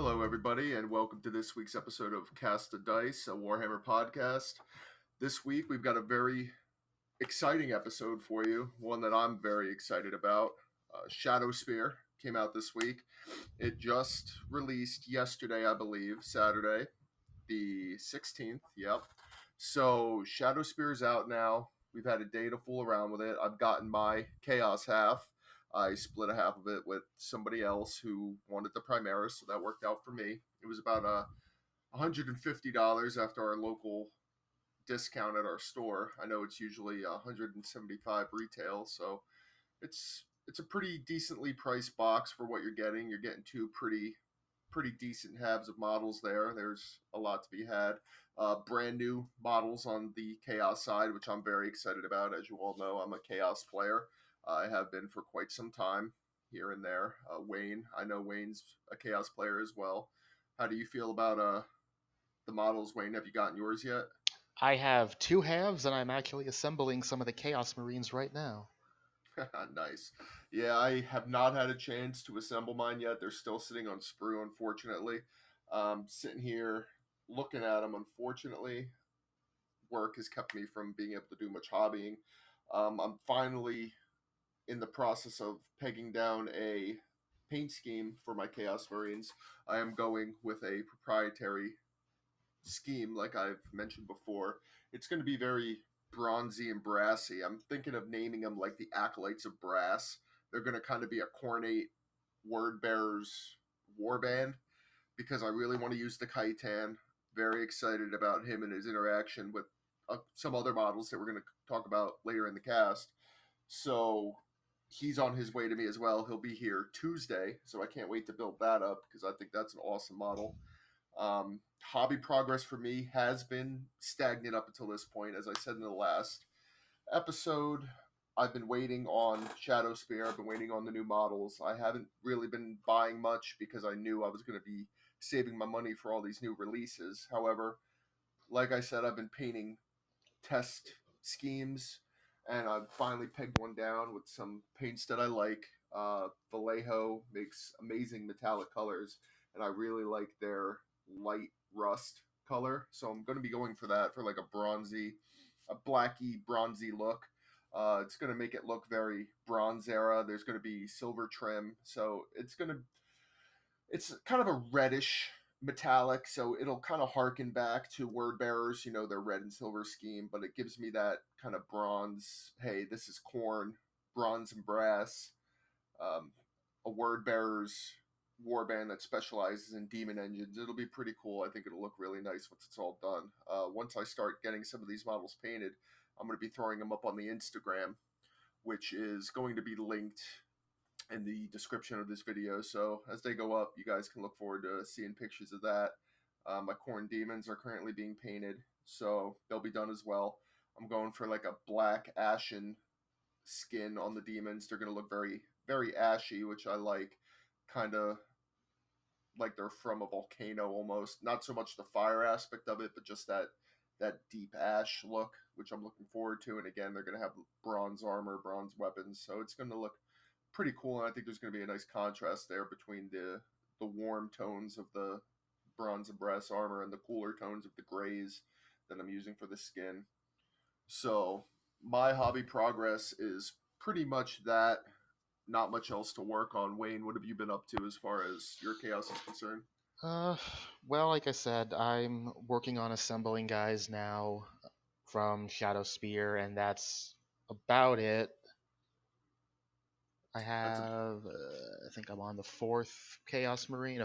Hello, everybody, and welcome to this week's episode of Cast a Dice, a Warhammer podcast. This week, we've got a very exciting episode for you, one that I'm very excited about. Shadowspear came out this week. It just released yesterday, I believe, Saturday, the 16th. Yep. So, Shadowspear is out now. We've had a day to fool around with it. I've gotten my Chaos half. I split a half of it with somebody else who wanted the Primaris, so that worked out for me. It was about $150 after our local discount at our store. I know it's usually $175 retail, so it's a pretty decently priced box for what you're getting. You're getting two pretty decent halves of models there. There's a lot to be had. Brand new models on the Chaos side, which I'm very excited about. As you all know, I'm a Chaos player. I have been for quite some time here and there. Wayne, I know Wayne's a Chaos player as well. How do you feel about the models, Wayne? Have you gotten yours yet? I have two halves, and I'm actually assembling some of the Chaos Marines right now. Nice. Yeah, I have not had a chance to assemble mine yet. They're still sitting on sprue, unfortunately. Sitting here looking at them, unfortunately, work has kept me from being able to do much hobbying. I'm finally in the process of pegging down a paint scheme for my Chaos Marines. I am going with a proprietary scheme, like I've mentioned before. It's going to be very bronzy and brassy. I'm thinking of naming them like the Acolytes of Brass. They're going to kind of be a Cornate Word Bearers warband because I really want to use the Khitan. Very excited about him and his interaction with some other models that we're going to talk about later in the cast. So he's on his way to me as well. He'll be here Tuesday, so I can't wait to build that up because I think that's an awesome model. Hobby progress for me has been stagnant up until this point. As I said in the last episode, I've been waiting on Shadowspear. I've been waiting on the new models. I haven't really been buying much because I knew I was going to be saving my money for all these new releases. However, like I said, I've been painting test schemes, and I've finally pegged one down with some paints that I like. Vallejo makes amazing metallic colors, and I really like their light rust color. So I'm going to be going for that for like a blacky, bronzy look. It's going to make it look very Bronze era. There's going to be silver trim, so it's kind of a reddish metallic, so it'll kind of harken back to Word Bearers, their red and silver scheme, but it gives me that kind of bronze. Hey, this is Khorne, bronze and brass, a Word Bearers warband that specializes in demon engines. It'll be pretty cool. I think it'll look really nice once it's all done. Once I start getting some of these models painted, I'm going to be throwing them up on the Instagram, which is going to be linked in the description of this video. So as they go up, you guys can look forward to seeing pictures of that. My Khorne demons are currently being painted, so they'll be done as well. I'm going for like a black ashen skin on the demons. They're going to look very, very ashy, which I like. Kind of like they're from a volcano almost. Not so much the fire aspect of it, but just that deep ash look, which I'm looking forward to. And again, they're going to have bronze armor, bronze weapons, so it's going to look pretty cool. And I think there's going to be a nice contrast there between the warm tones of the bronze and brass armor and the cooler tones of the grays that I'm using for the skin. So my hobby progress is pretty much that. Not much else to work on. Wayne, what have you been up to as far as your chaos is concerned? Uh, well, like I said, I'm working on assembling guys now from Shadowspear, and that's about it. I That's a have, I think I'm on the fifth Chaos Marine.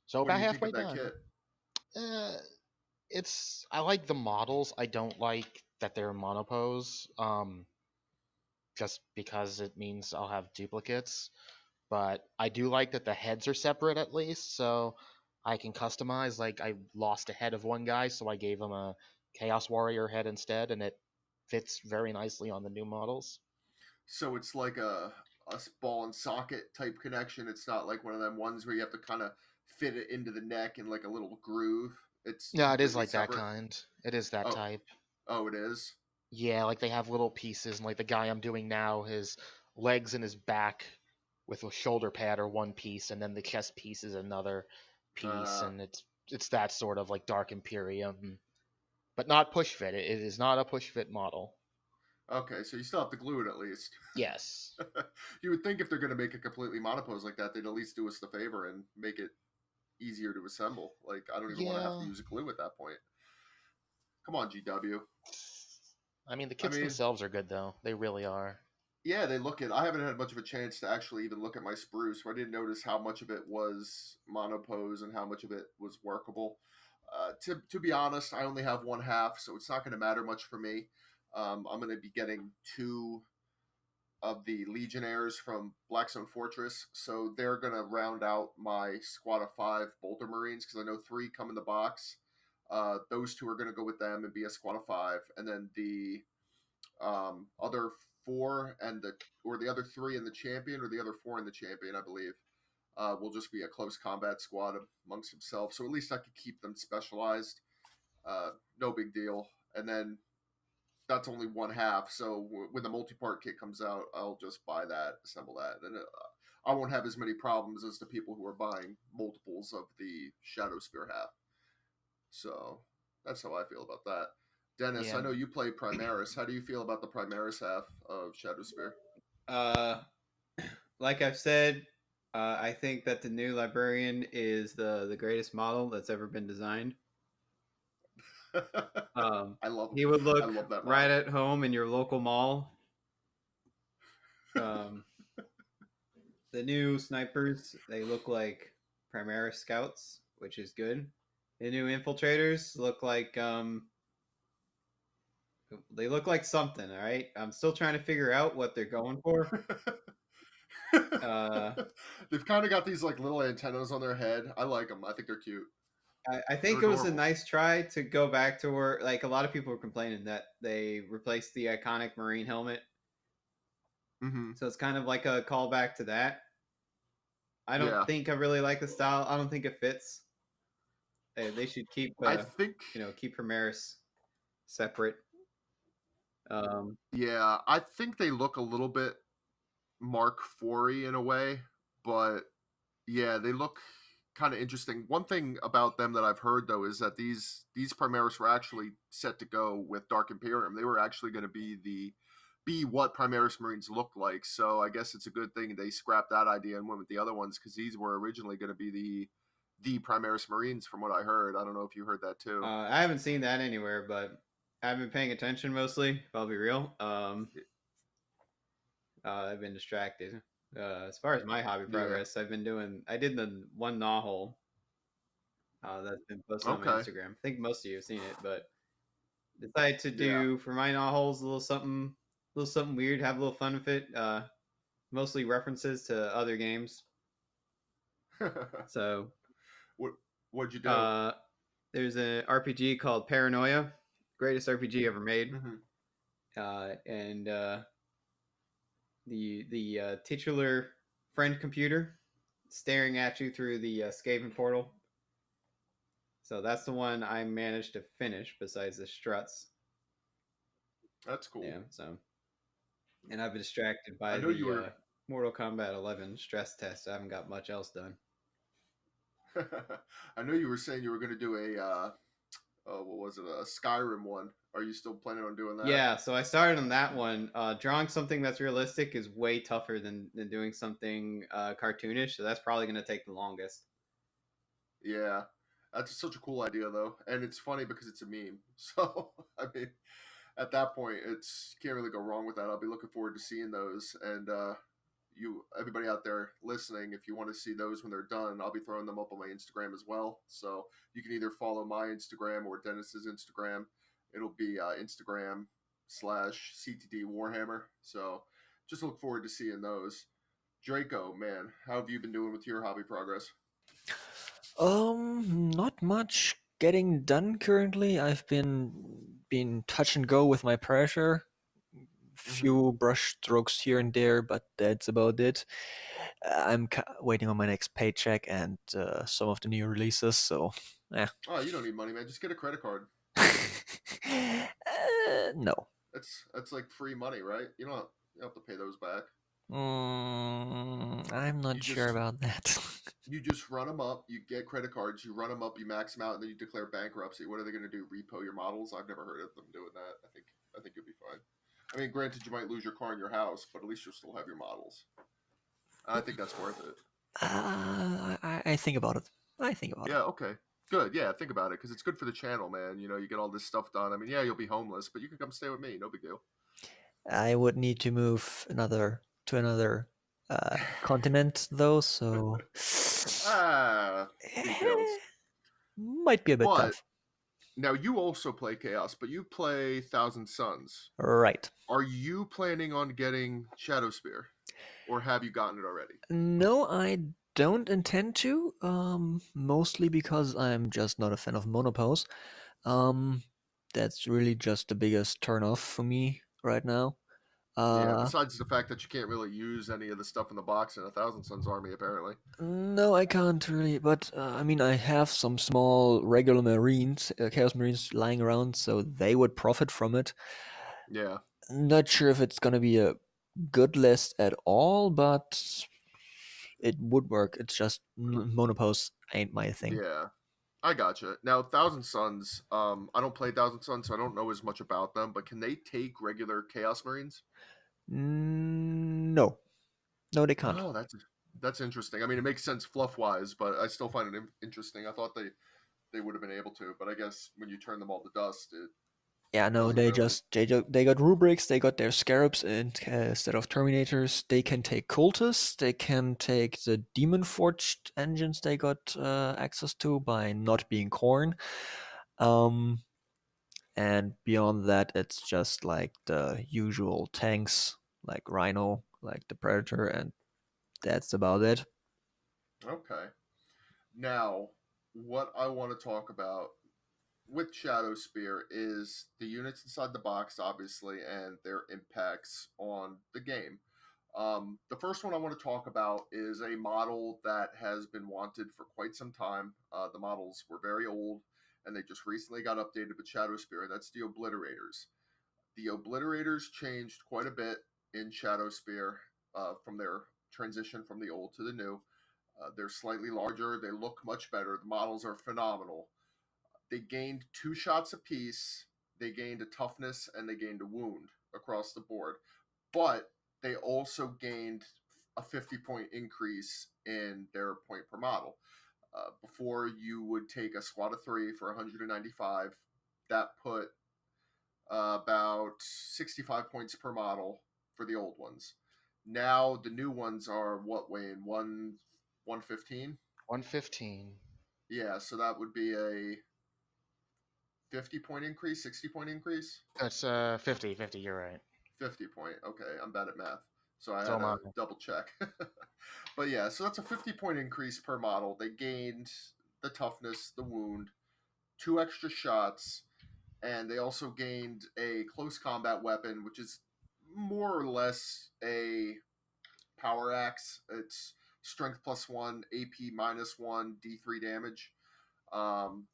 So What do about you think halfway of that done. kit? Uh, I like the models. I don't like that they're monopose. Just because it means I'll have duplicates. But I do like that the heads are separate at least, so I can customize. Like I lost a head of one guy, so I gave him a Chaos Warrior head instead, and it fits very nicely on the new models. So it's like a ball and socket type connection. It's not like one of them ones where you have to kind of fit it into the neck in like a little groove. It's Yeah, it is completely like that separate. kind. It is that Oh, type. oh, it is. Yeah, like they have little pieces, and like the guy I'm doing now, his legs and his back with a shoulder pad or one piece, and then the chest piece is another piece, Uh, and it's that sort of like Dark Imperium, but not push fit. It is not a push fit model. okay, so you still have to glue it at least. Yes. You would think if they're going to make a completely monopose like that, they'd at least do us the favor and make it easier to assemble. Like, I don't even want to have to Yeah. use a glue at that point. Come on, GW. I mean, the I kits mean, themselves are good though. They really are. yeah, they look it. I haven't had much of a chance to actually even look at my spruce, so I didn't notice how much of it was monopose and how much of it was workable. To be honest, I only have one half, so it's not going to matter much for me. I'm going to be getting two of the Legionnaires from Blackstone Fortress, so they're going to round out my squad of 5 Bolter Marines because I know 3 come in the box. Those 2 are going to go with them and be a squad of 5, and then the other 4 and the other 3 in the champion, or the other 4 in the champion, I believe, will just be a close combat squad amongst themselves. So at least I could keep them specialized. No big deal. And then that's only one half. So when the multi-part kit comes out, I'll just buy that, assemble that, and I won't have as many problems as the people who are buying multiples of the Shadowspear half. So that's how I feel about that. Dennis, Yeah. I know you play Primaris. How do you feel about the Primaris half of Shadowspear? Uh, like I've said, I think that the new librarian is the greatest model that's ever been designed. Um, I love him. he would I look love that right model. at home in your local mall. Um, the new snipers, they look like Primaris scouts, which is good. The new infiltrators look like they look like something. All right, I'm still trying to figure out what they're going for. Uh, They've kind of got these like little antennas on their head. I like them. I think they're cute. I They're think it was a adorable. nice try to go back to where, like, a lot of people were complaining that they replaced the iconic Marine helmet. Mm-hmm. So it's kind of like a callback to that. I don't Yeah, think I really like the style. I don't think it fits. They should keep, I think. keep Primaris separate. Um, Yeah, I think they look a little bit Mark IV in a way, but yeah, they look kind of interesting. One thing about them that I've heard though is that these Primaris were actually set to go with Dark Imperium. They were actually going to be what Primaris Marines looked like. So I guess it's a good thing they scrapped that idea and went with the other ones because these were originally going to be the Primaris Marines, from what I heard. I don't know if you heard that too. I haven't seen that anywhere, but I've been paying attention mostly, if I'll be real. I've been distracted. As far as my hobby Yeah. progress, I did the one gnaw hole that's been posted on my Okay. Instagram. I think most of you have seen it, but decided to Yeah. do for my novels a little something weird, have a little fun with it. Mostly references to other games. So what what'd you do? uh, there's an RPG called Paranoia, greatest RPG ever made, Mm-hmm. and the titular friend computer staring at you through the Skaven portal. So that's the one I managed to finish. Besides the struts, That's cool. yeah. So and I've been distracted I by know you the were. Mortal Kombat 11 stress test. I haven't got much else done. I know you were saying you were going to do what was it, a Skyrim one. Are you still planning on doing that? Yeah, so I started on that one. Drawing something that's realistic is way tougher than doing something cartoonish, so that's probably going to take the longest. Yeah, that's such a cool idea though, and it's funny because it's a meme. So I mean, at that point, it's can't really go wrong with that. I'll be looking forward to seeing those, and you, everybody out there listening, if you want to see those when they're done, I'll be throwing them up on my Instagram as well. So you can either follow my Instagram or Dennis's Instagram. It'll be Instagram/CTD Warhammer. So just look forward to seeing those. Draco, man, how have you been doing with your hobby progress? Not much getting done currently. I've been touch and go with my pressure. Mm-hmm. Few brush strokes here and there, but that's about it. I'm waiting on my next paycheck and some of the new releases. So, yeah. Oh, you don't need money, man. Just get a credit card. No. That's like free money, right? You don't have to pay those back. I'm You not sure just about that. you just run them up. You get credit cards. You run them up. You max them out, and then you declare bankruptcy. What are they going to do? Repo your models? I've never heard of them doing that. I think you'll be fine. I mean, granted, you might lose your car and your house, but at least you'll still have your models. I think that's worth it. I think about it. I think about it. Yeah. Okay. Good. Yeah. Think about it because it's good for the channel, man. You know, you get all this stuff done. I mean, yeah, you'll be homeless, but you can come stay with me. No big deal. I would need to move to another continent though, so Ah, eh, details. might be a bit But tough. now you also play Chaos, but you play Thousand Suns. Right. Are you planning on getting Shadowspear, or have you gotten it already? No, I don't intend to. Mostly because I'm just not a fan of monopose. Um, that's really just the biggest turnoff for me right now. Yeah. Uh, Besides the fact that you can't really use any of the stuff in the box in a Thousand Suns army, apparently. no, I can't really. But I mean, I have some small regular Marines, Chaos Marines, lying around, so they would profit from it. Yeah. Not sure if it's gonna be a good list at all, but it would work. It's just monopose ain't my thing. Yeah. I gotcha. Now, Thousand Suns, I don't play Thousand Suns, so I don't know as much about them, but can they take regular Chaos Marines? No, no, they can't. Oh, that's interesting. I mean, it makes sense fluff wise, but I still find it interesting. I thought they would have been able to, but I guess when you turn them all to dust, it Yeah, no, doesn't they really. just they got rubrics, they got their scarabs instead of terminators. They can take cultists, they can take the demon forged engines they got access to by not being corn. Um, and beyond that, it's just like the usual tanks, like Rhino, like the Predator, and that's about it. Okay. Now, what I want to talk about with Shadowspear is the units inside the box, obviously, and their impacts on the game. The first one I want to talk about is a model that has been wanted for quite some time. The models were very old, and they just recently got updated with Shadowspear, and that's the Obliterators. The Obliterators changed quite a bit in Shadowspear from their transition from the old to the new. They're slightly larger. They look much better. The models are phenomenal. They gained 2 shots apiece. They gained a toughness and they gained a wound across the board. But they also gained a 50-point increase in their point per model. Before you would take a squad of 3 for 195, that put about 65 points per model for the old ones. Now the new ones are what, Wayne? 115? 115. Yeah, so that would be a 50-point increase, 60-point increase. That's 50, 50, you're right. 50 point. Okay, I'm bad at math. So I So had am I. to double check. But yeah, so that's a 50-point increase per model. They gained the toughness, the wound, 2 extra shots, and they also gained a close combat weapon, which is more or less a power axe. It's strength +1, AP -1, D3 damage. Um,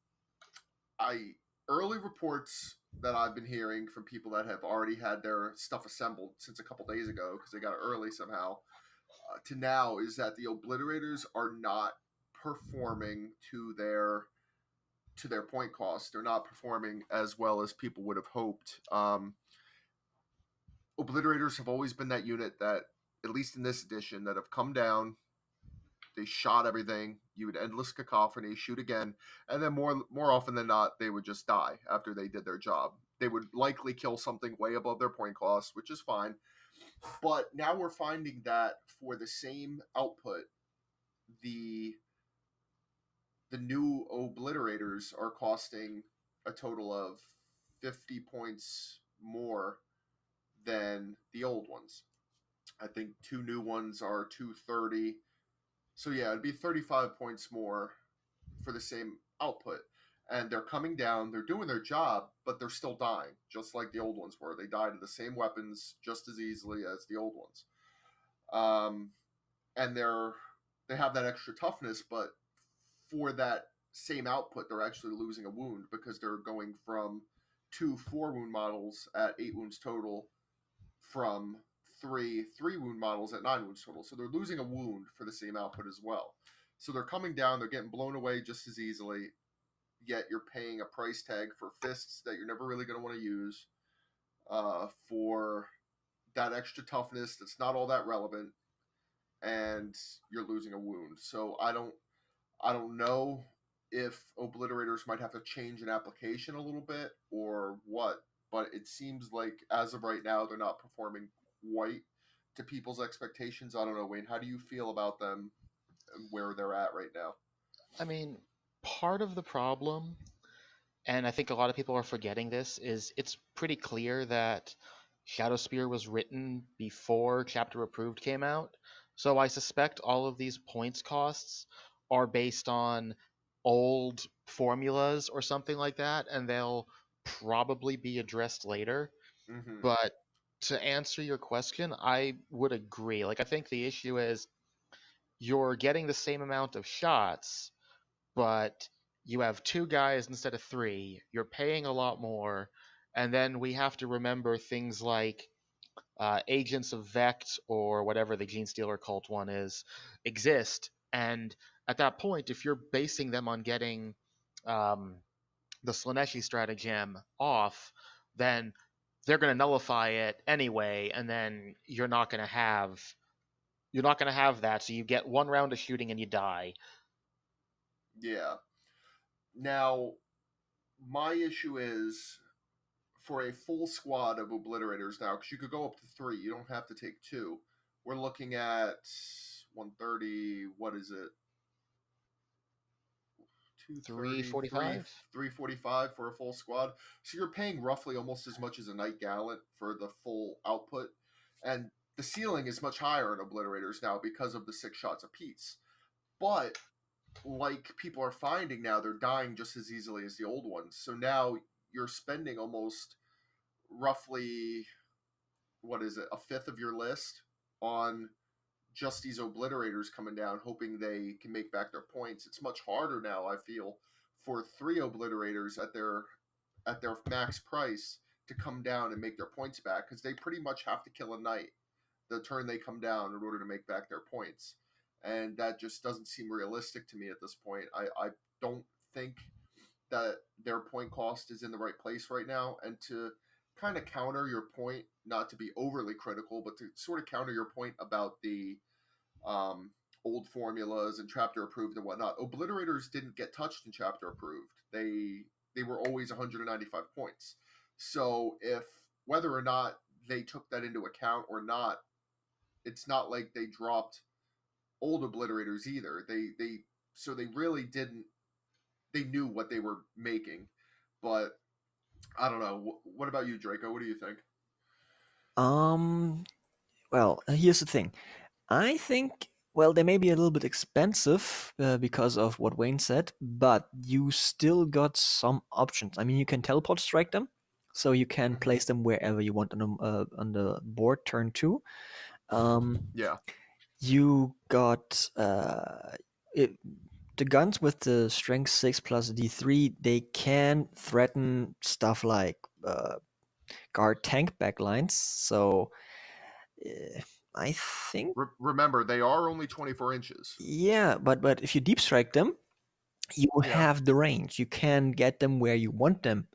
I early reports that I've been hearing from people that have already had their stuff assembled since a couple days ago because they got it early somehow to now is that the Obliterators are not performing to their point cost. They're not performing as well as people would have hoped. Obliterators have always been that unit that, at least in this edition, that have come down. They shot everything. You would endless cacophony, shoot again, and then more often than not, they would just die after they did their job. They would likely kill something way above their point cost, which is fine. But now we're finding that for the same output, the the new Obliterators are costing a total of 50 points more than the old ones. I think 2 new ones are 230. So yeah, it'd be 35 points more for the same output. And they're coming down, they're doing their job, but they're still dying, just like the old ones were. They died of the same weapons just as easily as the old ones. And they have that extra toughness, but for that same output, they're actually losing a wound because they're going from 2 4 wound models at 8 wounds total from three wound models at 9 wounds total. So they're losing a wound for the same output as well. So they're coming down, they're getting blown away just as easily, yet you're paying a price tag for fists that you're never really going to want to use, for that extra toughness that's not all that relevant, and you're losing a wound. So I don't know if obliterators might have to change an application a little bit or what, but it seems like as of right now they're not performing quite to people's expectations. I don't know, Wayne, how do you feel about them and where they're at right now? I mean, part of the problem, and I think a lot of people are forgetting this, is it's pretty clear that Shadowspear was written before Chapter Approved came out. So I suspect all of these points costs are based on old formulas or something like that, and they'll probably be addressed later. Mm-hmm. But to answer your question, I would agree. Like, I think the issue is you're getting the same amount of shots, but you have 2 guys instead of 3. You're paying a lot more, and then we have to remember things like agents of Vect or whatever the Gene Stealer cult one is exist. And at that point, if you're basing them on getting um, the Slaneshi stratagem off, then they're going to nullify it anyway, and then you're not going to have that. So you get 1 round of shooting and you die. Yeah. Now, my issue is for a full squad of obliterators now, because you could go up to 3, you don't have to take 2. We're looking at 130. What is it? 230, 345. 345 for a full squad. So you're paying roughly almost as much as a Knight Gallant for the full output. And the ceiling is much higher in Obliterators now because of the 6 shots apiece. But like people are finding now, they're dying just as easily as the old ones. So now you're spending almost roughly, what is it, a fifth of your list on just these obliterators coming down, hoping they can make back their points. It's much harder now, I feel, for 3 obliterators at their max price to come down and make their points back, because they pretty much have to kill a knight the turn they come down in order to make back their points. And that just doesn't seem realistic to me at this point. I don't think that their point cost is in the right place right now. And to kind of counter your point, not to be overly critical, but to sort of counter your point about the um, old formulas and chapter approved and whatnot, obliterators didn't get touched in chapter approved. They were always 195 points. So if whether or not they took that into account or not, it's not like they dropped old obliterators either. They really didn't. They knew what they were making, but I don't know. What about you, Draco? What do you think? Well, here's the thing. I think, well, they may be a little bit expensive because of what Wayne said, but you still got some options. I mean, you can teleport strike them, so you can place them wherever you want on the board turn 2. Yeah. You got the guns with the strength 6 plus d3. They can threaten stuff like guard tank backlines. So I think, Remember, they are only 24 inches. yeah, but if you deep strike them, you Yeah. have the range. You can get them where you want them.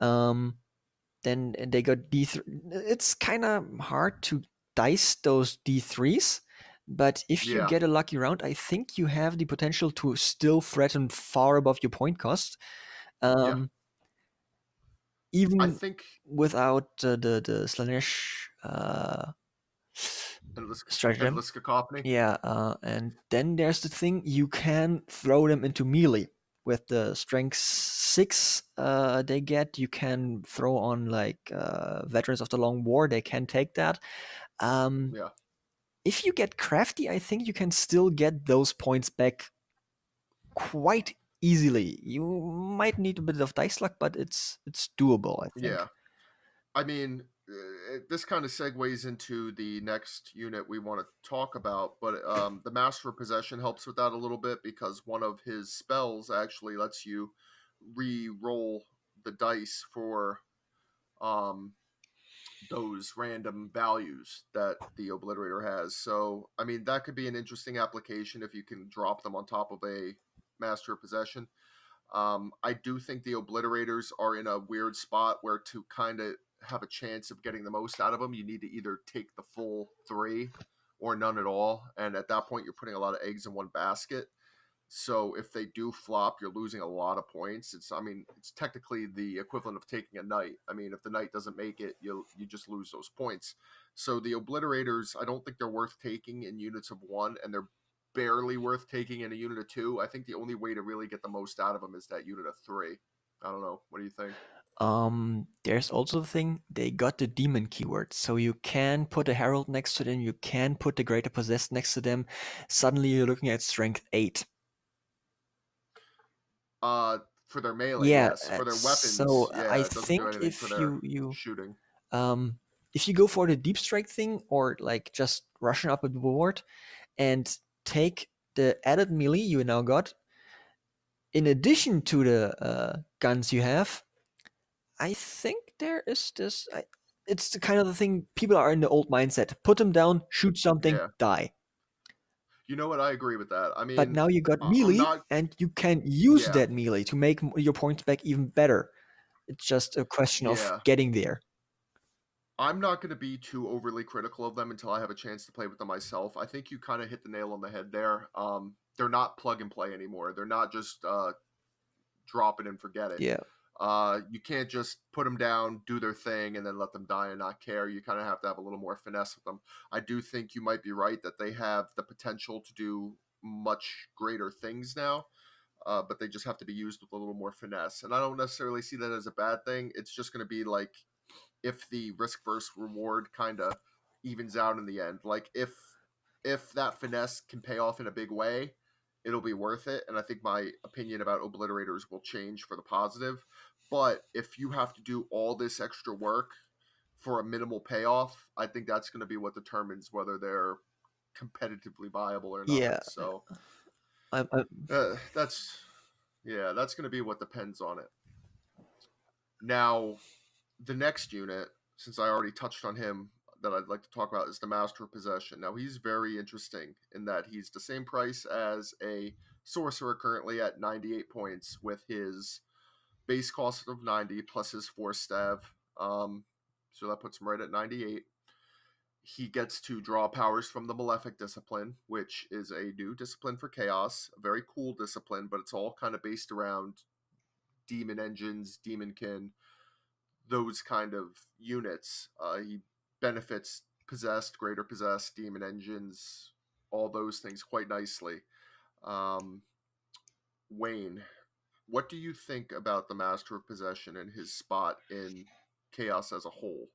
Then they got D3. It's kind of hard to dice those D3s, but if you Yeah. get a lucky round, I think you have the potential to still threaten far above your point cost. Yeah. I Even think without the Slanesh stratagem. Endless Cacophony. Yeah, and then there's the thing, you can throw them into melee. With the strength 6 they get, you can throw on like Veterans of the Long War, they can take that. Yeah. If you get crafty, I think you can still get those points back quite easily. You might need a bit of dice luck, but it's doable, I think. Yeah. I mean, this kind of segues into the next unit we want to talk about, but the Master of Possession helps with that a little bit because one of his spells actually lets you re-roll the dice for those random values that the Obliterator has. So, I mean, that could be an interesting application if you can drop them on top of a Master of Possession. I do think the Obliterators are in a weird spot where to kind of have a chance of getting the most out of them, you need to either take the full 3 or none at all. And at that point, you're putting a lot of eggs in one basket. So if they do flop, you're losing a lot of points. It's technically the equivalent of taking a knight. I mean, if the knight doesn't make it, you just lose those points. So the Obliterators, I don't think they're worth taking in units of 1, and they're barely worth taking in a unit of 2. I think the only way to really get the most out of them is that unit of 3. I don't know. What do you think? There's also the thing, they got the demon keyword, so you can put a herald next to them, you can put the greater possessed next to them. Suddenly you're looking at strength 8. For their melee, Yeah, yes. For their weapons, so I it doesn't do think anything for if their you shooting. if you go for the deep strike thing, or like just rushing up a board and take the added melee you now got in addition to the guns you have, I think there is this. It's the kind of the thing people are in the old mindset: put them down, shoot something, Yeah. die. You know what? I agree with that. I But mean, now you got I'm melee, not. and you can use Yeah. that melee to make your points back even better. It's just a question of Yeah. getting there. I'm not going to be too overly critical of them until I have a chance to play with them myself. I think you kind of hit the nail on the head there. They're not plug and play anymore. They're not just drop it and forget it. Yeah. You can't just put them down, do their thing, and then let them die and not care. You kind of have to have a little more finesse with them. I do think you might be right that they have the potential to do much greater things now, but they just have to be used with a little more finesse. And I don't necessarily see that as a bad thing. It's just going to be like if the risk versus reward kind of evens out in the end. Like if that finesse can pay off in a big way, it'll be worth it. And I think my opinion about Obliterators will change for the positive. But if you have to do all this extra work for a minimal payoff, I think that's going to be what determines whether they're competitively viable or not. Yeah. So I'm that's going to be what depends on it. Now, the next unit, since I already touched on him, that I'd like to talk about is the Master of Possession. Now, he's very interesting in that he's the same price as a Sorcerer currently at 98 points with his base cost of 90 plus his 4 stav. So that puts him right at 98. He gets to draw powers from the Malefic Discipline, which is a new discipline for Chaos. A very cool discipline, but it's all kind of based around demon engines, demonkin, those kind of units. He benefits possessed, greater possessed, demon engines, all those things quite nicely. Wayne, what do you think about the Master of Possession and his spot in Chaos as a whole?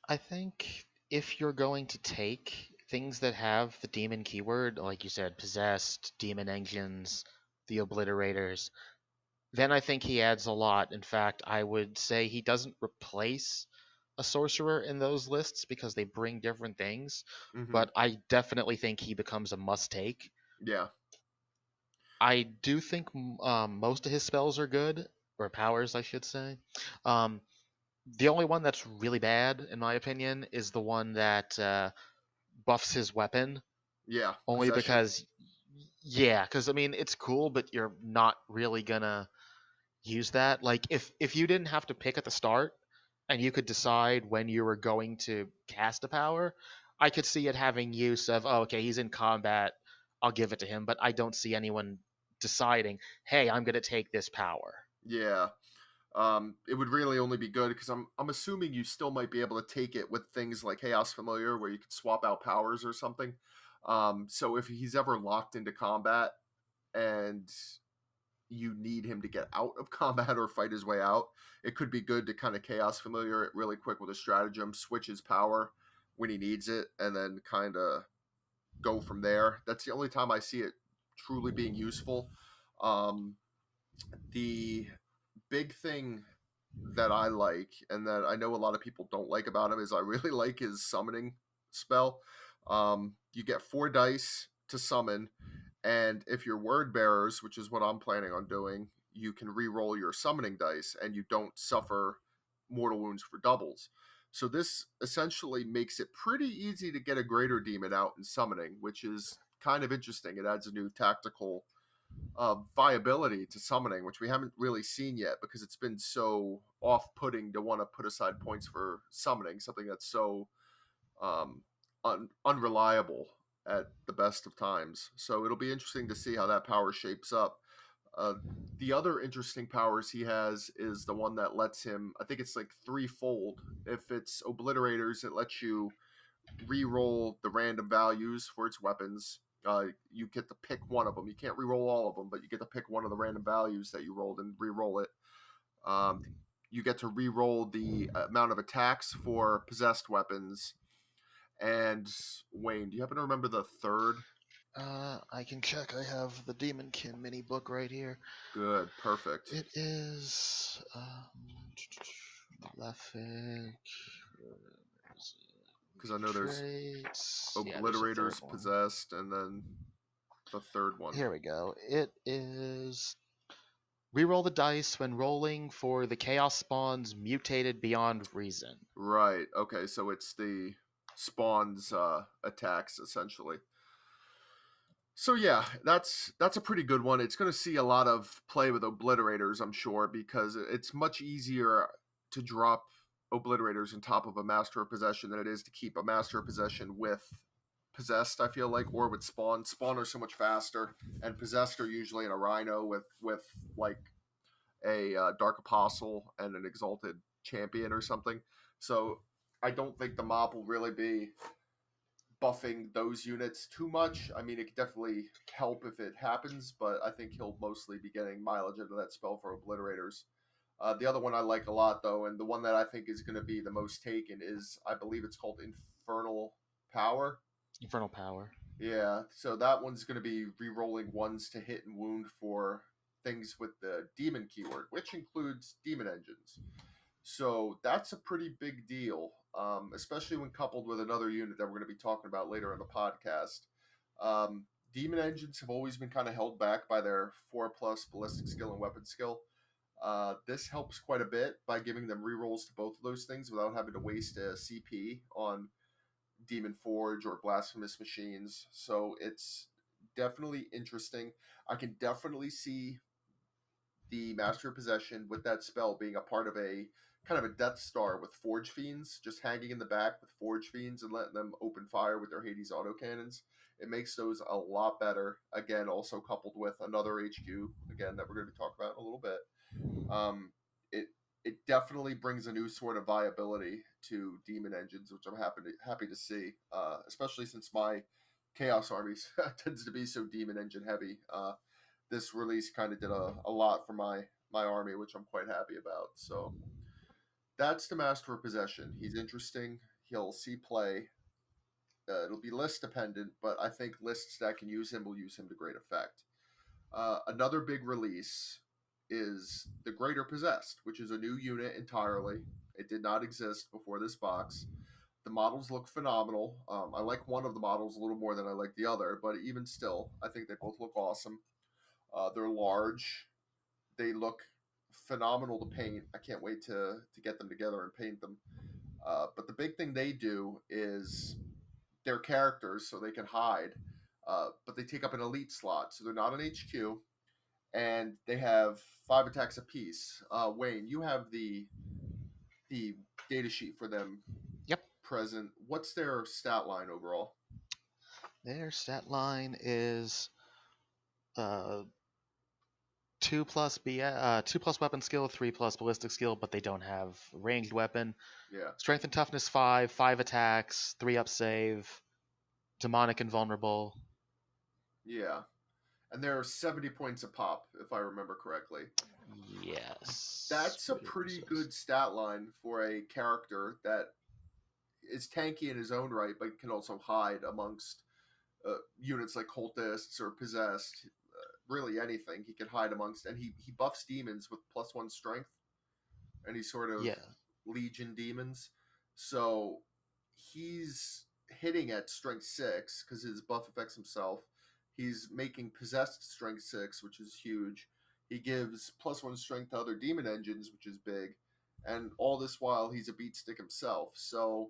I think if you're going to take things that have the demon keyword, like you said, possessed, demon engines, the obliterators, then I think he adds a lot. In fact, I would say he doesn't replace a sorcerer in those lists because they bring different things, but I definitely think he becomes a must take. Yeah. I do think most of his spells are good, or powers, I should say. The only one that's really bad, in my opinion, is the one that buffs his weapon. Yeah. Only Possession. because I mean it's cool, but you're not really gonna use that. Like if you didn't have to pick at the start, and you could decide when you were going to cast a power, I could see it having use of, oh, okay, he's in combat, I'll give it to him. But I don't see anyone deciding, hey, I'm gonna take this power. Yeah. It would really only be good because I'm assuming you still might be able to take it with things like Chaos Familiar, where you could swap out powers or something. So if he's ever locked into combat and you need him to get out of combat or fight his way out, it could be good to kind of Chaos Familiar it really quick with a stratagem, switch his power when he needs it, and then kind of go from there. That's the only time I see it truly being useful. The big thing that I like and that I know a lot of people don't like about him is I really like his summoning spell. You get 4 dice to summon, and if you're word bearers, which is what I'm planning on doing, you can re-roll your summoning dice and you don't suffer mortal wounds for doubles. So this essentially makes it pretty easy to get a greater demon out in summoning, which is kind of interesting. It adds a new tactical viability to summoning, which we haven't really seen yet because it's been so off-putting to want to put aside points for summoning, something that's so unreliable at the best of times. So it'll be interesting to see how that power shapes up. The other interesting powers he has is the one that lets him, I think it's like threefold. If it's obliterators, it lets you re-roll the random values for its weapons. You get to pick one of them. You can't re-roll all of them, but you get to pick one of the random values that you rolled and re-roll it. You get to re-roll the amount of attacks for possessed weapons. And Wayne, do you happen to remember the third? I can check. I have the Demonkin mini book right here. Good, perfect. It is Lefic. Because I know there's traits. obliterators, Yeah, possessed, and then the third one. Here we go. It is reroll the dice when rolling for the chaos spawns mutated beyond reason. Right. Okay, so it's the spawns attacks essentially. So yeah, that's a pretty good one. It's going to see a lot of play with obliterators, I'm sure, because it's much easier to drop obliterators on top of a master of possession than it is to keep a master of possession with possessed, I feel like, or with spawn. Spawn are so much faster, and possessed are usually in a rhino with like a dark apostle and an exalted champion or something. So I don't think the mob will really be buffing those units too much. I mean, it could definitely help if it happens, but I think he'll mostly be getting mileage into that spell for obliterators. The other one I like a lot, though, and the one that I think is going to be the most taken is, I believe it's called Infernal Power. Infernal Power. Yeah, so that one's going to be re-rolling ones to hit and wound for things with the demon keyword, which includes demon engines. So that's a pretty big deal, especially when coupled with another unit that we're going to be talking about later in the podcast. Demon engines have always been kind of held back by their 4+ ballistic skill and weapon skill. This helps quite a bit by giving them rerolls to both of those things without having to waste a CP on Demon Forge or Blasphemous Machines. So it's definitely interesting. I can definitely see the Master of Possession with that spell being a part of a kind of a Death Star with Forge Fiends, just hanging in the back with Forge Fiends and letting them open fire with their Hades autocannons. It makes those a lot better. Again, also coupled with another HQ, again, that we're going to be talking about in a little bit. It it definitely brings a new sort of viability to demon engines, which I'm happy to see, especially since my Chaos armies tends to be so demon engine heavy. This release kind of did a lot for my army, which I'm quite happy about. So that's the Master of Possession. He's interesting. He'll see play. It'll be list dependent, but I think lists that can use him will use him to great effect. Another big release is the Greater Possessed, which is a new unit entirely. It did not exist before this box. The models look phenomenal. I like one of the models a little more than I like the other, but even still, I think they both look awesome. They're large. They look phenomenal to paint. I can't wait to get them together and paint them. But the big thing they do is they're characters, so they can hide. But they take up an elite slot, so they're not an HQ, and they have 5 attacks apiece. Wayne, you have the data sheet for them. Yep. Present. What's their stat line overall? Their stat line is 2+ weapon skill, 3+ ballistic skill, but they don't have ranged weapon. Yeah. Strength and toughness 5, 5 attacks, 3 up save, demonic invulnerable. Yeah. And they're 70 points a pop, if I remember correctly. Yes. That's a pretty good stat line for a character that is tanky in his own right, but can also hide amongst units like cultists or possessed. Really anything he can hide amongst, and he buffs demons with +1 strength, and he's sort of legion demons. So he's hitting at strength 6 because his buff affects himself. He's making possessed strength 6, which is huge. He gives +1 strength to other demon engines, which is big. and all this while he's a beat stick himself. So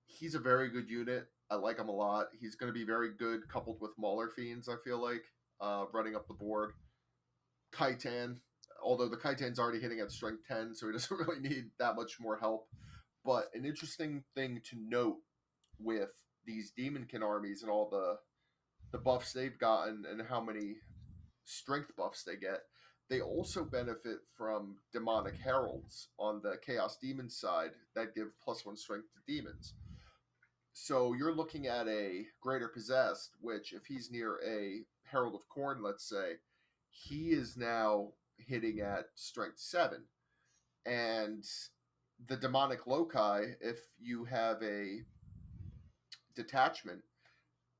he's a very good unit. I like him a lot. He's going to be very good coupled with Mauler Fiends, I feel like, running up the board. Kaitan, although the Kaitan's already hitting at strength 10, so he doesn't really need that much more help. But an interesting thing to note with these Demonkin armies and all the buffs they've gotten and how many strength buffs they get, they also benefit from demonic heralds on the chaos demon side that give +1 strength to demons. So you're looking at a greater possessed, which if he's near a herald of Khorne, let's say, he is now hitting at strength 7. And the demonic loci, if you have a detachment,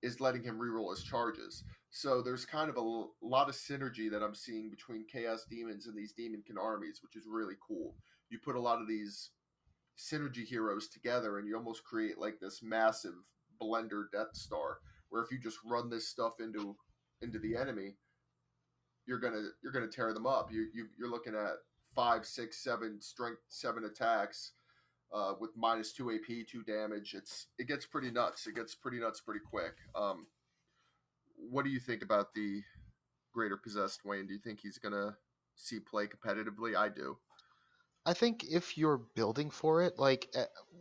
is letting him reroll his charges. So there's kind of a lot of synergy that I'm seeing between Chaos Demons and these Demonkin armies, which is really cool. You put a lot of these synergy heroes together, and you almost create like this massive blender Death Star, where if you just run this stuff into the enemy, you're gonna tear them up. You're looking at 5, 6, 7 strength, 7 attacks. With -2 AP, 2 damage, it gets pretty nuts. It gets pretty nuts pretty quick. What do you think about the greater possessed Wayne? Do you think he's gonna see play competitively? I do. I think if you're building for it, like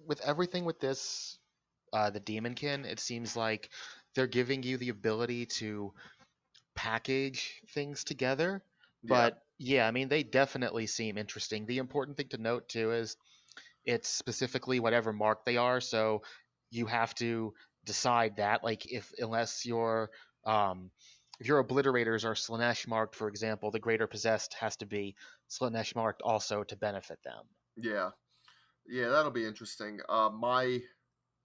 with everything with this, the Demonkin, it seems like they're giving you the ability to package things together. Yeah, But yeah, I mean, they definitely seem interesting. The important thing to note too is it's specifically whatever mark they are. So you have to decide that, like, um, if your obliterators are Slanesh marked, for example, the greater possessed has to be Slanesh marked also to benefit them. yeah, yeah. That'll be interesting. My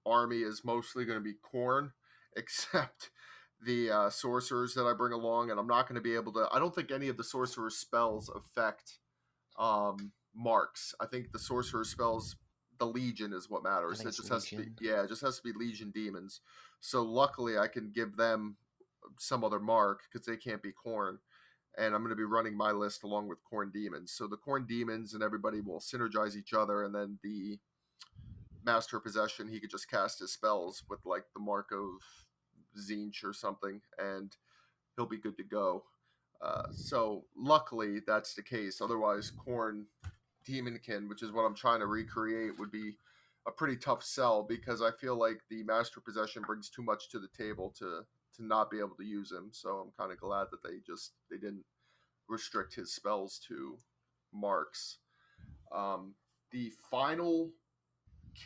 army is mostly going to be Khorne, except the sorcerers that I bring along, and I'm not going to be able to. I don't think any of the sorcerer spells affect marks. I think the sorcerer spells, the Legion is what I matters. think It it's just has to be, Legion. yeah, it just has to be Legion demons. So luckily, I can give them some other mark because they can't be Khorne. And I'm going to be running my list along with Khorne demons. So the Khorne demons and everybody will synergize each other, and then the Master of Possession, he could just cast his spells with like the mark of Zinch or something, and he'll be good to go. So luckily that's the case. Otherwise, Khorne Demonkin, which is what I'm trying to recreate, would be a pretty tough sell because I feel like the Master Possession brings too much to the table to not be able to use him. So I'm kind of glad that they didn't restrict his spells to marks. The final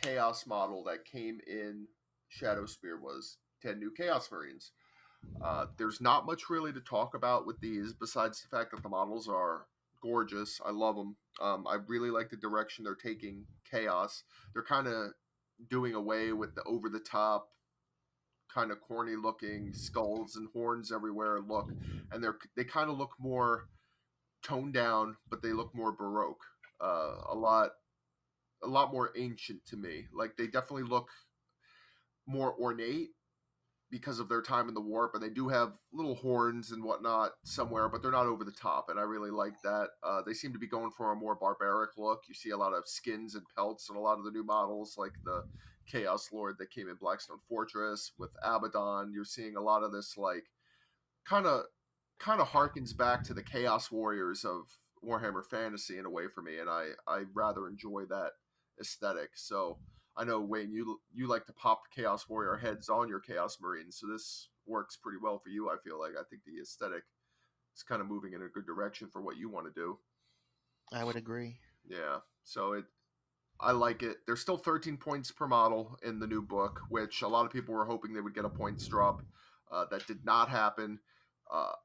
Chaos model that came in Shadowspear was 10 new Chaos Marines. There's not much really to talk about with these besides the fact that the models are gorgeous. I love them. I really like the direction they're taking Chaos. They're kind of doing away with the over the top, kind of corny looking skulls and horns everywhere look, and they kind of look more toned down, but they look more baroque. A lot more ancient to me. Like they definitely look more ornate because of their time in the warp, and they do have little horns and whatnot somewhere, but they're not over the top, and I really like that. They seem to be going for a more barbaric look. You see a lot of skins and pelts and a lot of the new models, like the Chaos Lord that came in Blackstone Fortress with Abaddon. You're seeing a lot of this like kind of harkens back to the Chaos Warriors of Warhammer Fantasy in a way for me, and I rather enjoy that aesthetic. So I know Wayne, you like to pop Chaos Warrior heads on your Chaos Marines, so this works pretty well for you. I feel like I think the aesthetic is kind of moving in a good direction for what you want to do. I would agree. Yeah, so I like it. There's still 13 points per model in the new book, which a lot of people were hoping they would get a points drop. That did not happen.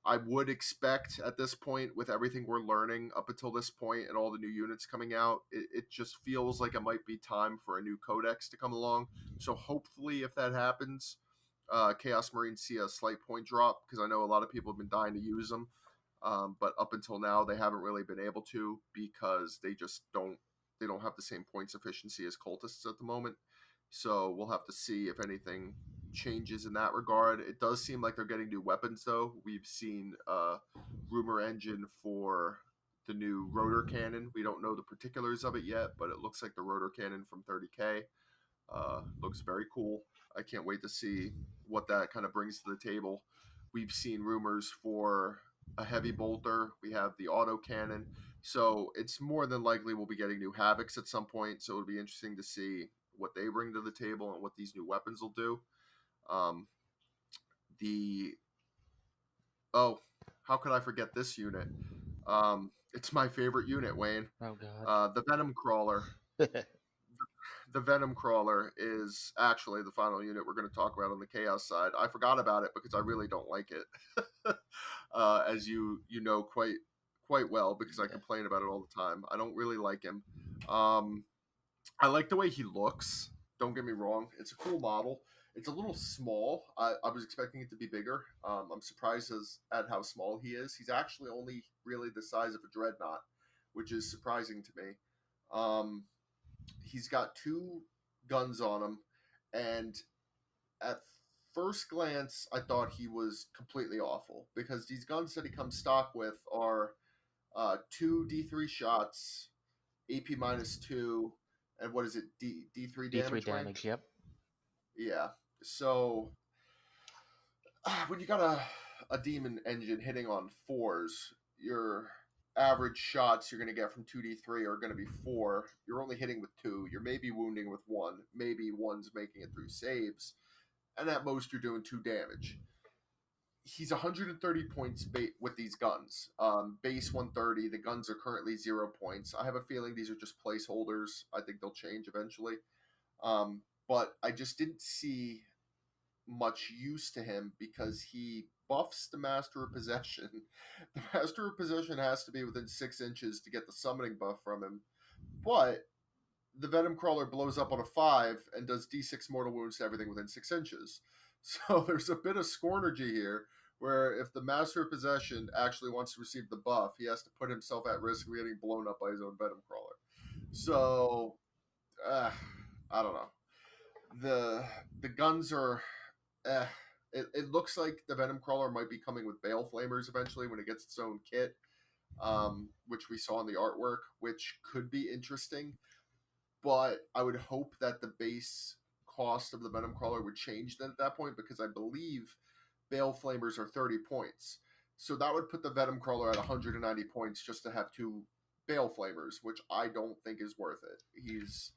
I would expect at this point, with everything we're learning up until this point and all the new units coming out, it just feels like it might be time for a new codex to come along. So hopefully, if that happens, Chaos Marines see a slight point drop because I know a lot of people have been dying to use them. But up until now, they haven't really been able to because they don't have the same points efficiency as cultists at the moment. So we'll have to see if anything changes in that regard. It does seem like they're getting new weapons, though. We've seen a rumor engine for the new rotor cannon. We don't know the particulars of it yet, but it looks like the rotor cannon from 30K. Looks very cool. I can't wait to see what that kind of brings to the table. We've seen rumors for a heavy bolter. We have the auto cannon. So it's more than likely we'll be getting new Havocs at some point. So it'll be interesting to see what they bring to the table and what these new weapons will do. Um, the oh, how could I forget this unit? It's my favorite unit, Wayne. Oh god. The Venom Crawler. The Venom Crawler is actually the final unit we're going to talk about on the Chaos side. I forgot about it because I really don't like it, as you know quite well, because I complain about it all the time. I don't really like him. I like the way he looks. Don't get me wrong; it's a cool model. It's a little small. I was expecting it to be bigger. I'm surprised at how small he is. He's actually only really the size of a dreadnought, which is surprising to me. He's got 2 guns on him, and at first glance, I thought he was completely awful because these guns that he comes stock with are 2 D3 shots, AP-2, and what is it, D3 damage? D3 damage, yep. Yeah. So when you got a demon engine hitting on 4s, your average shots you're going to get from 2d3 are going to be 4. You're only hitting with 2. You're maybe wounding with 1. Maybe 1's making it through saves. And at most, you're doing 2 damage. He's 130 points with these guns. Base 130. The guns are currently 0 points. I have a feeling these are just placeholders. I think they'll change eventually. But I just didn't see much use to him because he buffs the Master of Possession. The Master of Possession has to be within 6 inches to get the summoning buff from him, but the Venom Crawler blows up on a 5 and does D6 mortal wounds to everything within 6 inches. So there's a bit of scornergy here, where if the Master of Possession actually wants to receive the buff, he has to put himself at risk of getting blown up by his own Venom Crawler. So, I don't know. The guns are... It looks like the Venom Crawler might be coming with Bale Flamers eventually when it gets its own kit, which we saw in the artwork, which could be interesting. But I would hope that the base cost of the Venom Crawler would change then at that point, because I believe Bale Flamers are 30 points. So that would put the Venom Crawler at 190 points just to have 2 Bale Flamers, which I don't think is worth it. He's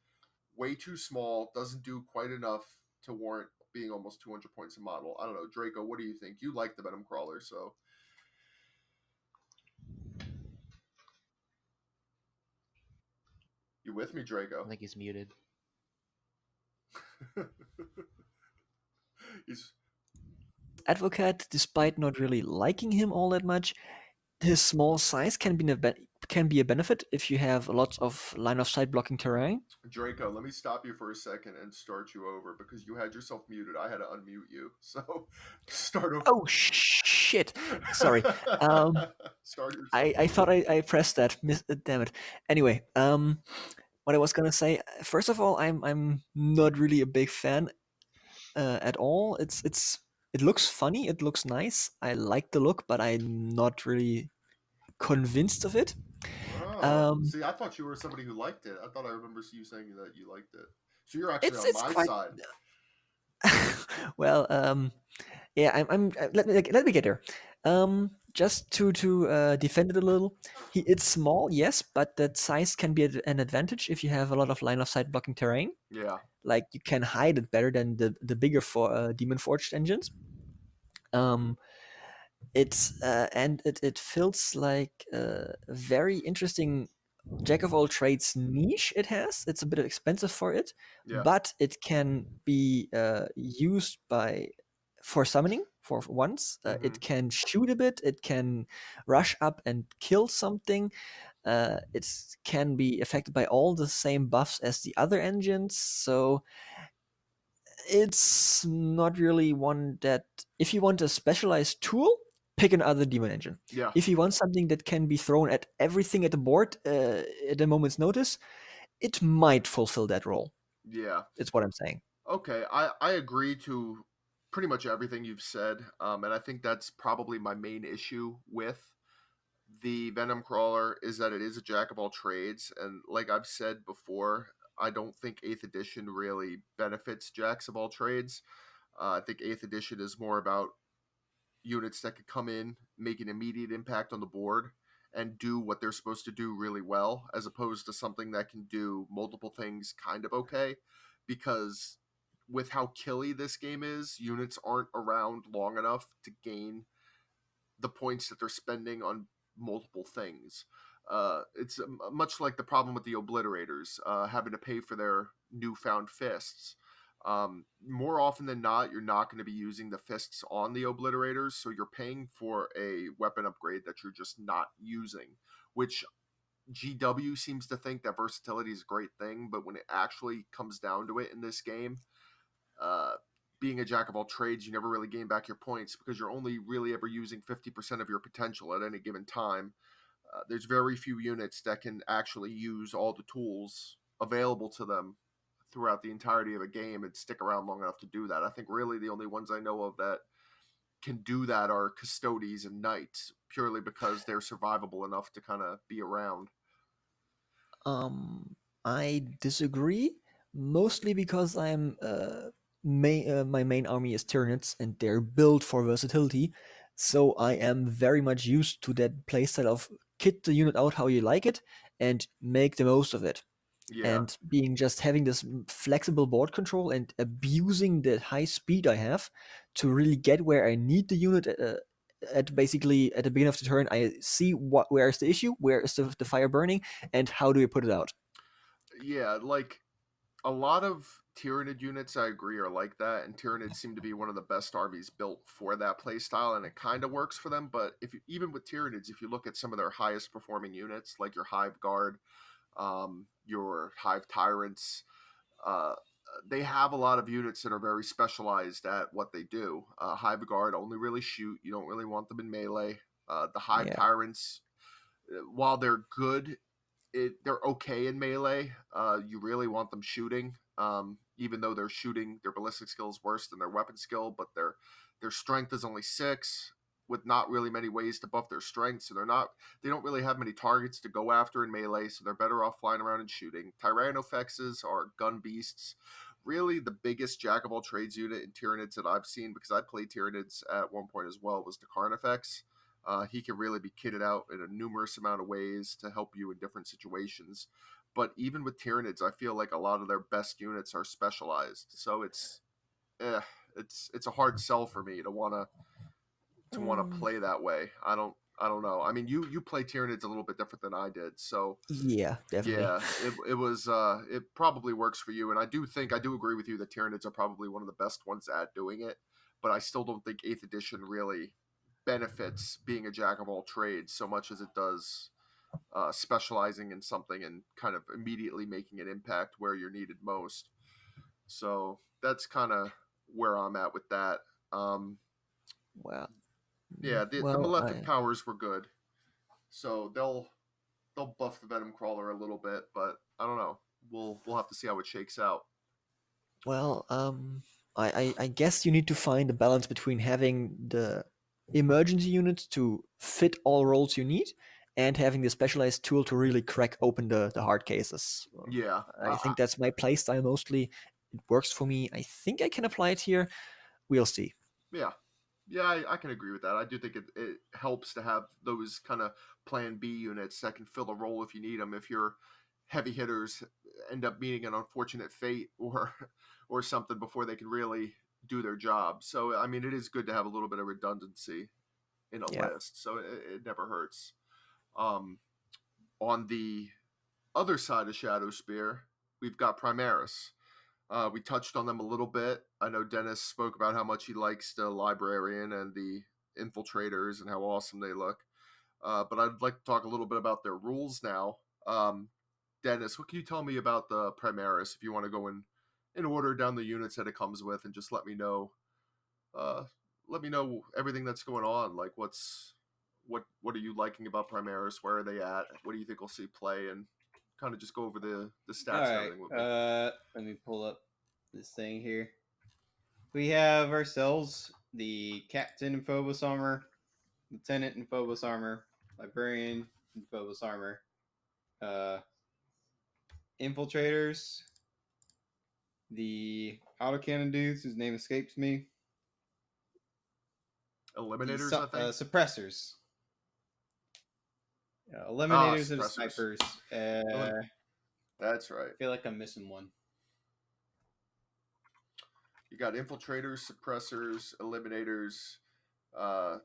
way too small, doesn't do quite enough to warrant being almost 200 points a model. I don't know, Draco, what do you think? You like the Venom Crawler, so... You with me, Draco? I think he's muted. He's... Advocate, despite not really liking him all that much, his small size can be a benefit if you have lots of line of sight blocking terrain. Draco, let me stop you for a second and start you over because you had yourself muted. I had to unmute you. So start over. Oh shit! Sorry. Start yourself. I thought I pressed that. Damn it. Anyway, what I was gonna say. First of all, I'm not really a big fan at all. It looks funny. It looks nice. I like the look, but I'm not really convinced of it. See, I thought you were somebody who liked it. I thought I remember you saying that you liked it. So you're actually on my quite... side. Well, yeah, let me get there. Just to defend it a little, it's small, yes, but that size can be an advantage if you have a lot of line of sight blocking terrain. Yeah. Like you can hide it better than the bigger Demon Forged engines. It feels like a very interesting jack of all trades niche it has. It's a bit expensive for it, but it can be used for summoning for once. It can shoot a bit. It can rush up and kill something. It can be affected by all the same buffs as the other engines. So it's not really one that, if you want a specialized tool, pick another demon engine. Yeah. If you want something that can be thrown at everything at the board at a moment's notice, it might fulfill that role. Yeah. It's what I'm saying. Okay, I agree to pretty much everything you've said, and I think that's probably my main issue with the Venom Crawler is that it is a jack of all trades, and like I've said before, I don't think 8th edition really benefits jacks of all trades. I think 8th edition is more about units that could come in, make an immediate impact on the board, and do what they're supposed to do really well, as opposed to something that can do multiple things kind of okay. Because with how killy this game is, units aren't around long enough to gain the points that they're spending on multiple things. It's much like the problem with the obliterators, having to pay for their newfound fists. More often than not, you're not going to be using the fists on the obliterators, so you're paying for a weapon upgrade that you're just not using, which GW seems to think that versatility is a great thing, but when it actually comes down to it in this game, uh, being a jack of all trades, you never really gain back your points because you're only really ever using 50% of your potential at any given time. There's very few units that can actually use all the tools available to them throughout the entirety of a game and stick around long enough to do that. I think really the only ones I know of that can do that are Custodes and Knights, purely because they're survivable enough to kind of be around. I disagree, mostly because my main army is Tyranids and they're built for versatility. So I am very much used to that playstyle of kit the unit out how you like it and make the most of it. Yeah. And being just having this flexible board control and abusing the high speed I have to really get where I need the unit at basically at the beginning of the turn. I see where is the issue, where is the fire burning, and how do we put it out. Yeah, like a lot of Tyranid units, I agree, are like that, and Tyranids seem to be one of the best armies built for that playstyle, and it kind of works for them. But if you, even with Tyranids, if you look at some of their highest performing units, like your Hive Guard, your Hive Tyrants, uh, they have a lot of units that are very specialized at what they do. Hive Guard only really shoot; you don't really want them in melee. The Hive Tyrants, while they're good, they're okay in melee. You really want them shooting, even though they're shooting. Their ballistic skill is worse than their weapon skill, but their strength is only 6, with not really many ways to buff their strength. So they don't really have many targets to go after in melee. So they're better off flying around and shooting. Tyrannofexes are gun beasts. Really, the biggest jack of all trades unit in Tyranids that I've seen, because I played Tyranids at one point as well, was the Carnifex. He can really be kitted out in a numerous amount of ways to help you in different situations. But even with Tyranids, I feel like a lot of their best units are specialized. So it's a hard sell for me to wanna play that way. I don't know. I mean, you play Tyranids a little bit different than I did, so Yeah, definitely. yeah, it was it probably works for you, and I do agree with you that Tyranids are probably one of the best ones at doing it, but I still don't think 8th edition really benefits being a jack of all trades so much as it does specializing in something and kind of immediately making an impact where you're needed most. So that's kind of where I'm at with that. Um, Well, yeah, the malefic powers were good, so they'll buff the Venom Crawler a little bit, but I don't know. We'll have to see how it shakes out. Well, I guess you need to find a balance between having the emergency units to fit all roles you need and having the specialized tool to really crack open the hard cases. Yeah, I think that's my playstyle mostly. It works for me. I think I can apply it here. We'll see. yeah, yeah. I can agree with that. I do think it helps to have those kind of Plan B units that can fill a role if you need them. If your heavy hitters end up meeting an unfortunate fate or something before they can really do their job. So I mean, it is good to have a little bit of redundancy in a list. So it never hurts. Um, on the other side of Shadowspear, we've got Primaris. We touched on them a little bit. I know Dennis spoke about how much he likes the Librarian and the Infiltrators and how awesome they look. But I'd like to talk a little bit about their rules now. Dennis, what can you tell me about the Primaris if you want to go in order down the units that it comes with and just let me know everything that's going on. Like what are you liking about Primaris? Where are they at? What do you think we'll see play? And kind of just go over the stats and everything with me. Let me pull up this thing here. We have ourselves the Captain in Phobos armor, Lieutenant in Phobos armor, librarian, and Phobos armor. Infiltrators, the autocannon dudes whose name escapes me. Eliminators, I think. Suppressors. Eliminators are the suppressors. snipers. That's right. I feel like I'm missing one. You got infiltrators, suppressors, eliminators,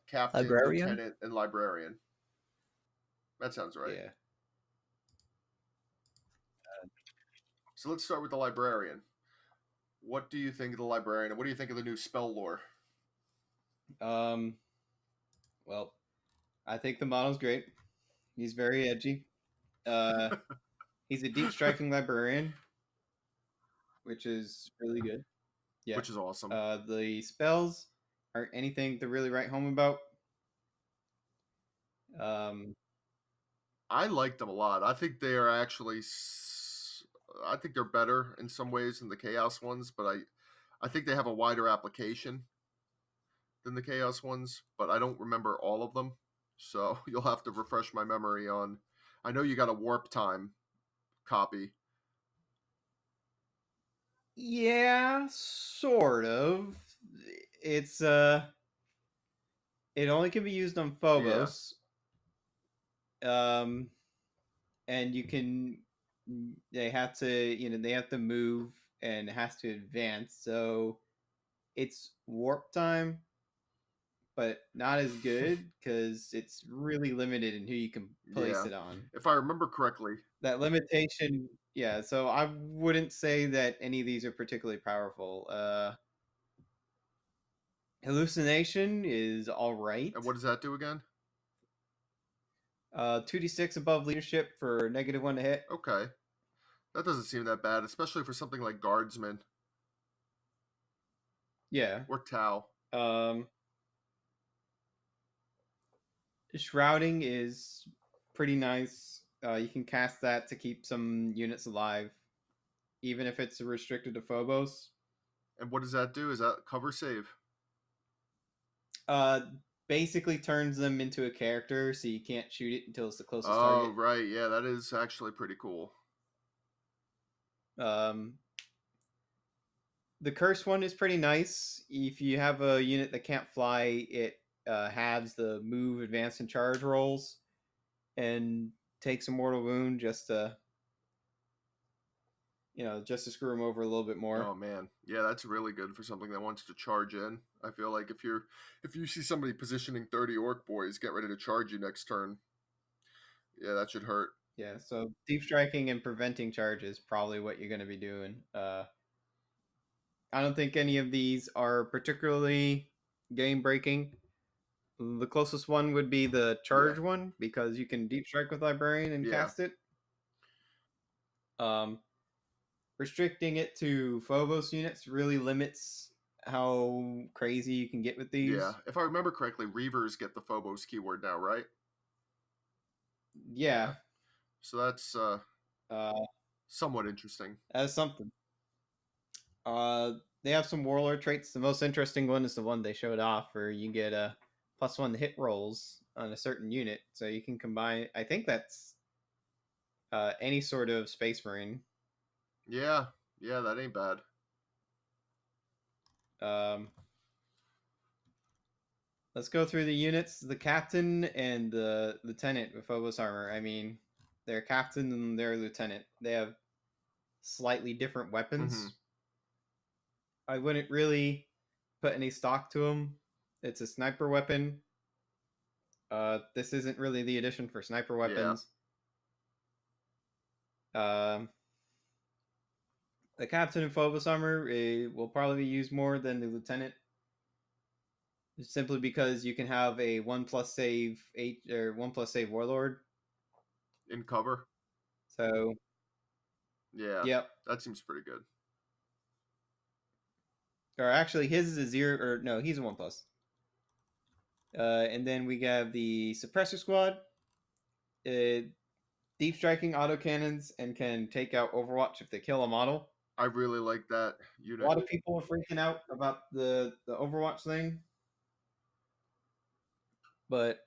captain, Librarian? lieutenant, and librarian. That sounds right. Yeah. So let's start with the librarian. What do you think of the librarian, and what do you think of the new spell lore? Well, I think the model's great. He's very edgy. He's a deep striking librarian, which is really good. Yeah. Which is awesome. The spells aren't anything to really write home about. I like them a lot. I think they are actually. I think they're better in some ways than the chaos ones, but I think they have a wider application than the chaos ones. But I don't remember all of them, so you'll have to refresh my memory on. I know you got a warp time copy. Yeah, sort of. It's it only can be used on Phobos. And you can they have to move and it has to advance. So it's warp time, but not as good because it's really limited in who you can place it on. If I remember correctly. That limitation, yeah, so I wouldn't say that any of these are particularly powerful. Hallucination is all right. And what does that do again? 2d6 above leadership for -1 to hit. Okay. That doesn't seem that bad, especially for something like Guardsman. Yeah. Or Tau. Shrouding is pretty nice. You can cast that to keep some units alive, even if it's restricted to Phobos. And what does that do? Is that cover save? Basically turns them into a character, so you can't shoot it until it's the closest Oh, target. right. Yeah, that is actually pretty cool. The curse one is pretty nice. If you have a unit that can't fly, it halves the move, advance, and charge rolls, and takes a mortal wound just to screw them over a little bit more. Oh man, yeah, that's really good for something that wants to charge in. I feel like if you see somebody positioning 30 orc boys, get ready to charge you next turn. Yeah, that should hurt. Yeah, so deep striking and preventing charge is probably what you're going to be doing. I don't think any of these are particularly game breaking. The closest one would be the charge one because you can deep strike with librarian and cast it. Restricting it to Phobos units really limits how crazy you can get with these. Yeah, if I remember correctly, Reavers get the Phobos keyword now, right? Yeah. So that's somewhat interesting. That's something. They have some warlord traits. The most interesting one is the one they showed off, where you get a +1 hit rolls on a certain unit. So you can combine. I think that's any sort of Space Marine. Yeah, that ain't bad. Let's go through the units. The captain and the lieutenant with Phobos armor. I mean, their captain and their lieutenant. They have slightly different weapons. Mm-hmm. I wouldn't really put any stock to them. It's a sniper weapon. This isn't really the edition for sniper weapons. The captain in Phobos armor will probably be used more than the lieutenant, simply because you can have a 1+ save 8 or 1+ save warlord in cover. So yeah, yep, that seems pretty good. Or actually, his is a 0, or no, he's a 1+. And then we have the suppressor squad. Deep striking autocannons and can take out Overwatch if they kill a model. I really like that unit. A lot of people are freaking out about the Overwatch thing. But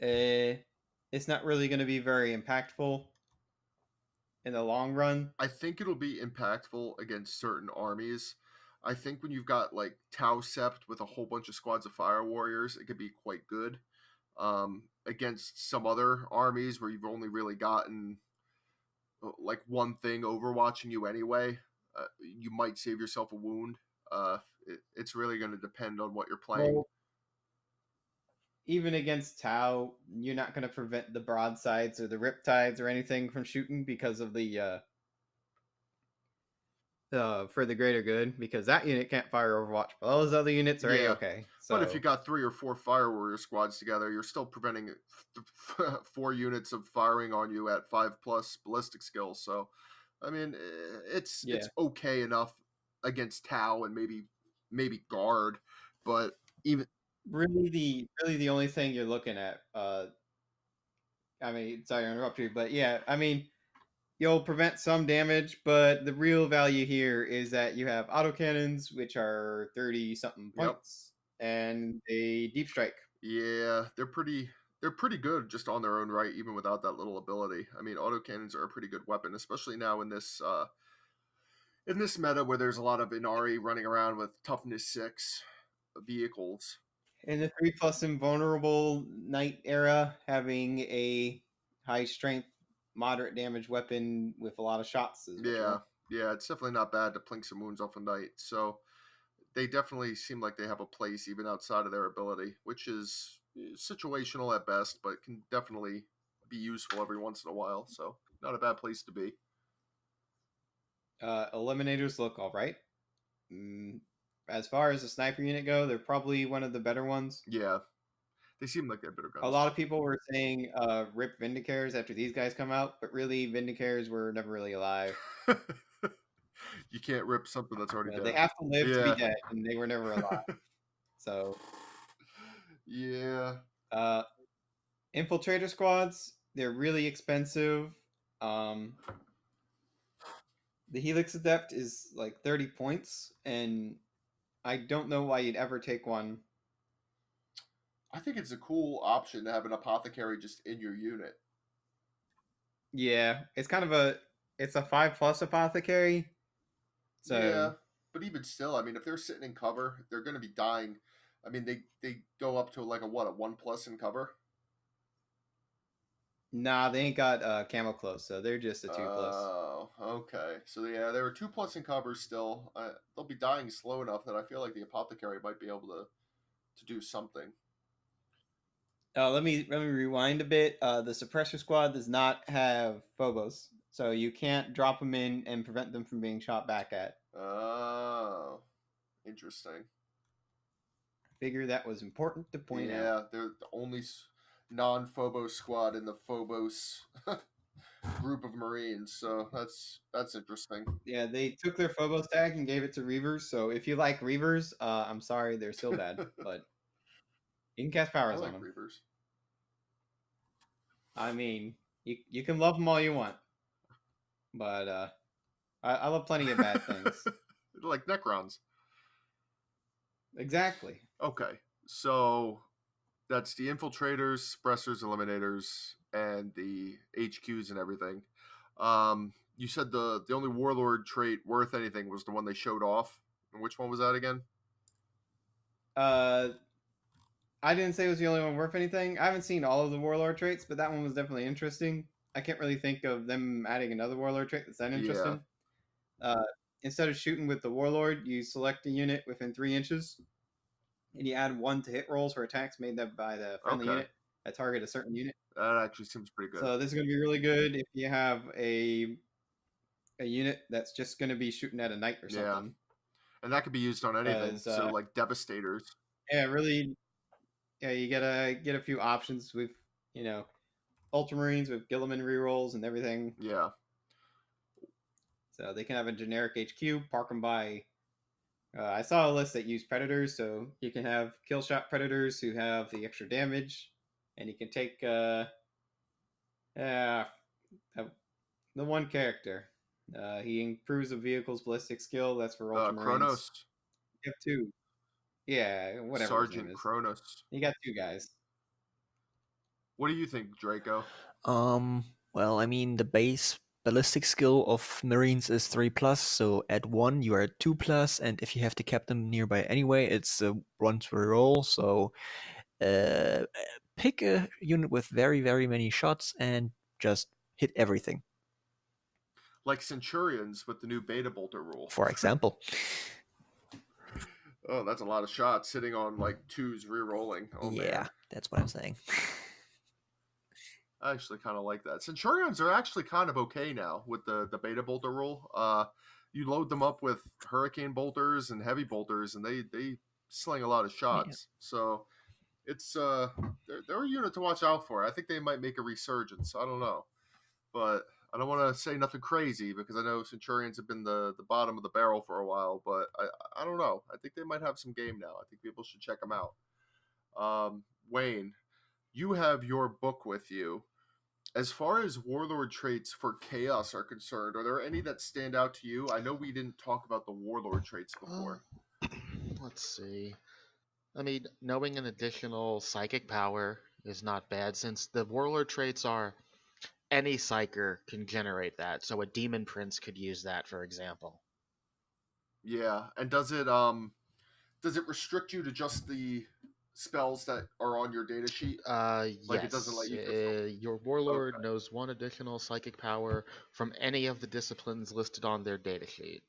it's not really going to be very impactful in the long run. I think it'll be impactful against certain armies. I think when you've got like Tau Sept with a whole bunch of squads of fire warriors, it could be quite good. Against some other armies where you've only really gotten like one thing overwatching you anyway, you might save yourself a wound. It's really going to depend on what you're playing. Well, even against Tau, you're not going to prevent the broadsides or the riptides or anything from shooting because of the for the greater good, because that unit can't fire Overwatch, but all those other units are Yeah. A-okay. So, But if you got 3 or 4 fire warrior squads together, you're still preventing 4 units of firing on you at 5+ ballistic skills. So, I mean, it's okay enough against Tau and maybe guard, but even really the only thing you're looking at, I mean, sorry to interrupt you, but yeah, I mean, you'll prevent some damage, but the real value here is that you have autocannons, which are 30 something points, and a deep strike. Yeah, they're pretty good just on their own right, even without that little ability. I mean, autocannons are a pretty good weapon, especially now in this meta where there's a lot of Inari running around with toughness 6 vehicles. In the 3+ invulnerable knight era, having a high strength, moderate damage weapon with a lot of shots is Yeah, it's definitely not bad to plink some wounds off a knight. So they definitely seem like they have a place even outside of their ability, which is situational at best, but can definitely be useful every once in a while. So not a bad place to be. Eliminators look all right. As far as the sniper unit go, they're probably one of the better ones. Yeah, they seem like they're better guns. A lot of people were saying rip Vindicators after these guys come out, but really Vindicators were never really alive. You can't rip something that's already dead. They have to live to be dead, and they were never alive. So yeah. Infiltrator squads, they're really expensive. The Helix Adept is like 30 points, and I don't know why you'd ever take one. I think it's a cool option to have an apothecary just in your unit. Yeah, it's kind of a 5+ apothecary. So yeah, but even still, I mean, if they're sitting in cover, they're going to be dying. I mean, they go up to like a 1+ in cover. Nah, they ain't got camo clothes, so they're just a 2+. Oh, okay. So yeah, they were 2+ in cover still. They'll be dying slow enough that I feel like the apothecary might be able to do something. Let me rewind a bit. The suppressor squad does not have Phobos, so you can't drop them in and prevent them from being shot back at. Oh, interesting. I figure that was important to point out. Yeah, they're the only non-Phobos squad in the Phobos group of Marines, so that's interesting. Yeah, they took their Phobos tag and gave it to Reavers. So if you like Reavers, I'm sorry, they're still bad, but you can cast powers on them. Reavers. I mean, you can love them all you want, but I love plenty of bad things. Like Necrons. Exactly. Okay, so that's the infiltrators, suppressors, eliminators, and the HQs and everything. You said the only warlord trait worth anything was the one they showed off. And which one was that again? I didn't say it was the only one worth anything. I haven't seen all of the warlord traits, but that one was definitely interesting. I can't really think of them adding another warlord trait that's that interesting. Yeah. Instead of shooting with the warlord, you select a unit within 3 inches, and you add 1 to hit rolls for attacks made by the friendly unit that target a certain unit. That actually seems pretty good. So this is going to be really good if you have a unit that's just going to be shooting at a knight or something. Yeah. And that could be used on anything. So like devastators. Yeah, really. Yeah, you get a few options with, Ultramarines with Gilliman rerolls and everything. Yeah. So they can have a generic HQ, park them by. I saw a list that used Predators, so you can have kill shot Predators who have the extra damage, and you can take the one character. He improves a vehicle's ballistic skill. That's for Ultramarines. Kronos. You have 2. Yeah, whatever. Sergeant Kronos. You got 2 guys. What do you think, Draco? Well, I mean, the base ballistic skill of Marines is 3+, so at 1 you are at 2+, and if you have to cap them nearby anyway, it's a 1 to roll, so pick a unit with very, very many shots and just hit everything, Like Centurions with the new Beta Bolter rule. for example. Oh, that's a lot of shots sitting on like 2s re-rolling. Oh Yeah, man. that's what I'm saying. I actually kind of like that. Centurions are actually kind of okay now with the Beta Bolter rule. You load them up with Hurricane Bolters and Heavy Bolters, and they sling a lot of Yeah. shots. So it's they're a unit to watch out for. I think they might make a resurgence. I don't know, but I don't want to say nothing crazy because I know Centurions have been the bottom of the barrel for a while. But I don't know. I think they might have some game now. I think people should check them out. Wayne, you have your book with you. As far as warlord traits for chaos are concerned, are there any that stand out to you? I know we didn't talk about the warlord traits before. Let's see. I mean, knowing an additional psychic power is not bad, since the warlord traits are any psyker can generate that. So a demon prince could use that, for example. Yeah, and does it restrict you to just the spells that are on your data sheet? Like it doesn't Yes. let you control. Your warlord Okay. knows one additional psychic power from any of the disciplines listed on their datasheet.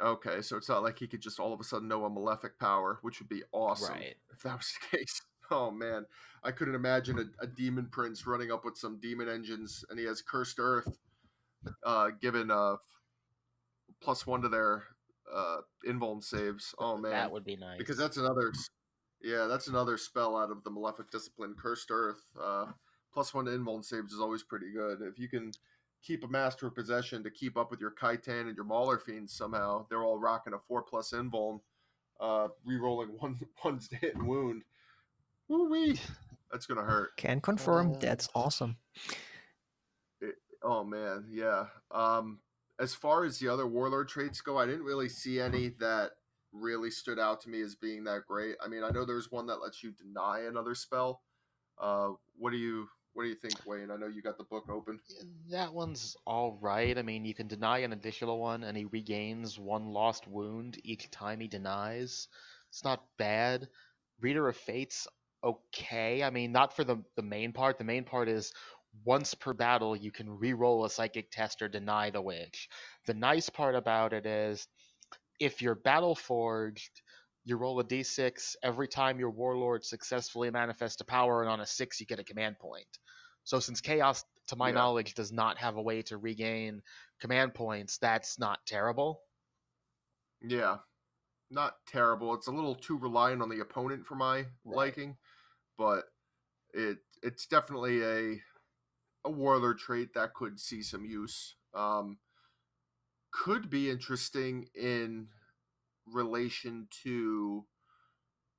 Okay, so it's not like he could just all of a sudden know a malefic power, which would be awesome Right. if that was the case. Oh man, I couldn't imagine a demon prince running up with some demon engines, and he has cursed earth, given +1 to their invuln saves. Oh That man, would be because nice. that's another, yeah, that's another spell out of the malefic discipline, cursed earth. +1 to invuln saves is always pretty good. If you can keep a master of possession to keep up with your Kaitan and your Mauler fiends somehow, they're all rocking a 4+ invuln, re-rolling one's to hit and wound. Woo wee, that's gonna hurt. Can confirm, that's awesome. Oh man, yeah. As far as the other warlord traits go, I didn't really see any that really stood out to me as being that great. I mean, I know there's one that lets you deny another spell. What do you think, Wayne? I know you got the book open. That one's all right. I mean, you can deny an additional one, and he regains one lost wound each time he denies. It's not bad. Reader of Fate's okay. I mean, not for the main part. The main part is once per battle, you can re-roll a psychic test or deny the witch. The nice part about it is if you're battle forged, you roll a d6 every time your warlord successfully manifests a power, and on a 6 you get a command point. So since chaos, to my Yeah, knowledge, does not have a way to regain command points, that's not terrible. yeah, not terrible. It's a little too reliant on the opponent for my Right. liking, but it's definitely a warlord trait that could see some use. Could be interesting in relation to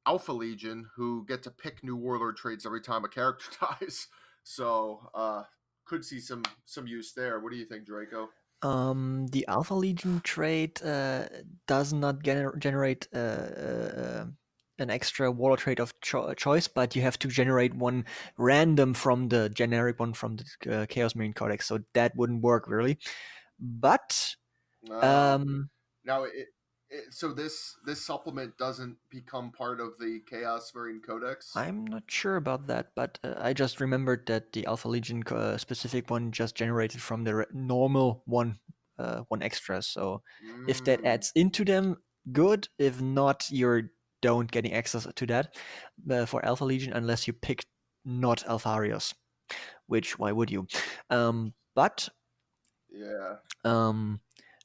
Alpha Legion, who get to pick new warlord traits every time a character dies. So could see some use there. What do you think, Draco? The Alpha Legion trait does not generate an extra warlord trait of choice, but you have to generate one random from the generic one from the Chaos Marine Codex, so that wouldn't work really. But Uh, um, Now so this supplement doesn't become part of the Chaos Marine Codex. I'm not sure about that, but I just remembered that the Alpha Legion specific one just generated from the normal one, one extra. So if that Mm, adds into them, good. If not, you're don't getting access to that for Alpha Legion unless you pick not Alpharios. Which why would you? But yeah. um,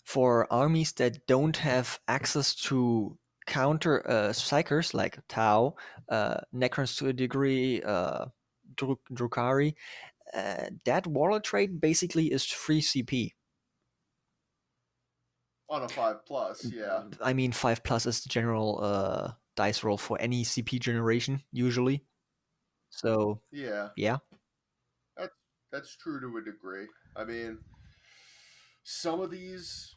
for armies that don't have access to counter psychers like Tau, Necrons to a degree, Drukhari, that warlord trait basically is free CP. On a 5+, yeah. I mean, 5+ is the general dice roll for any CP generation, usually. So, Yeah. yeah. That's that's true to a degree. I mean, some of these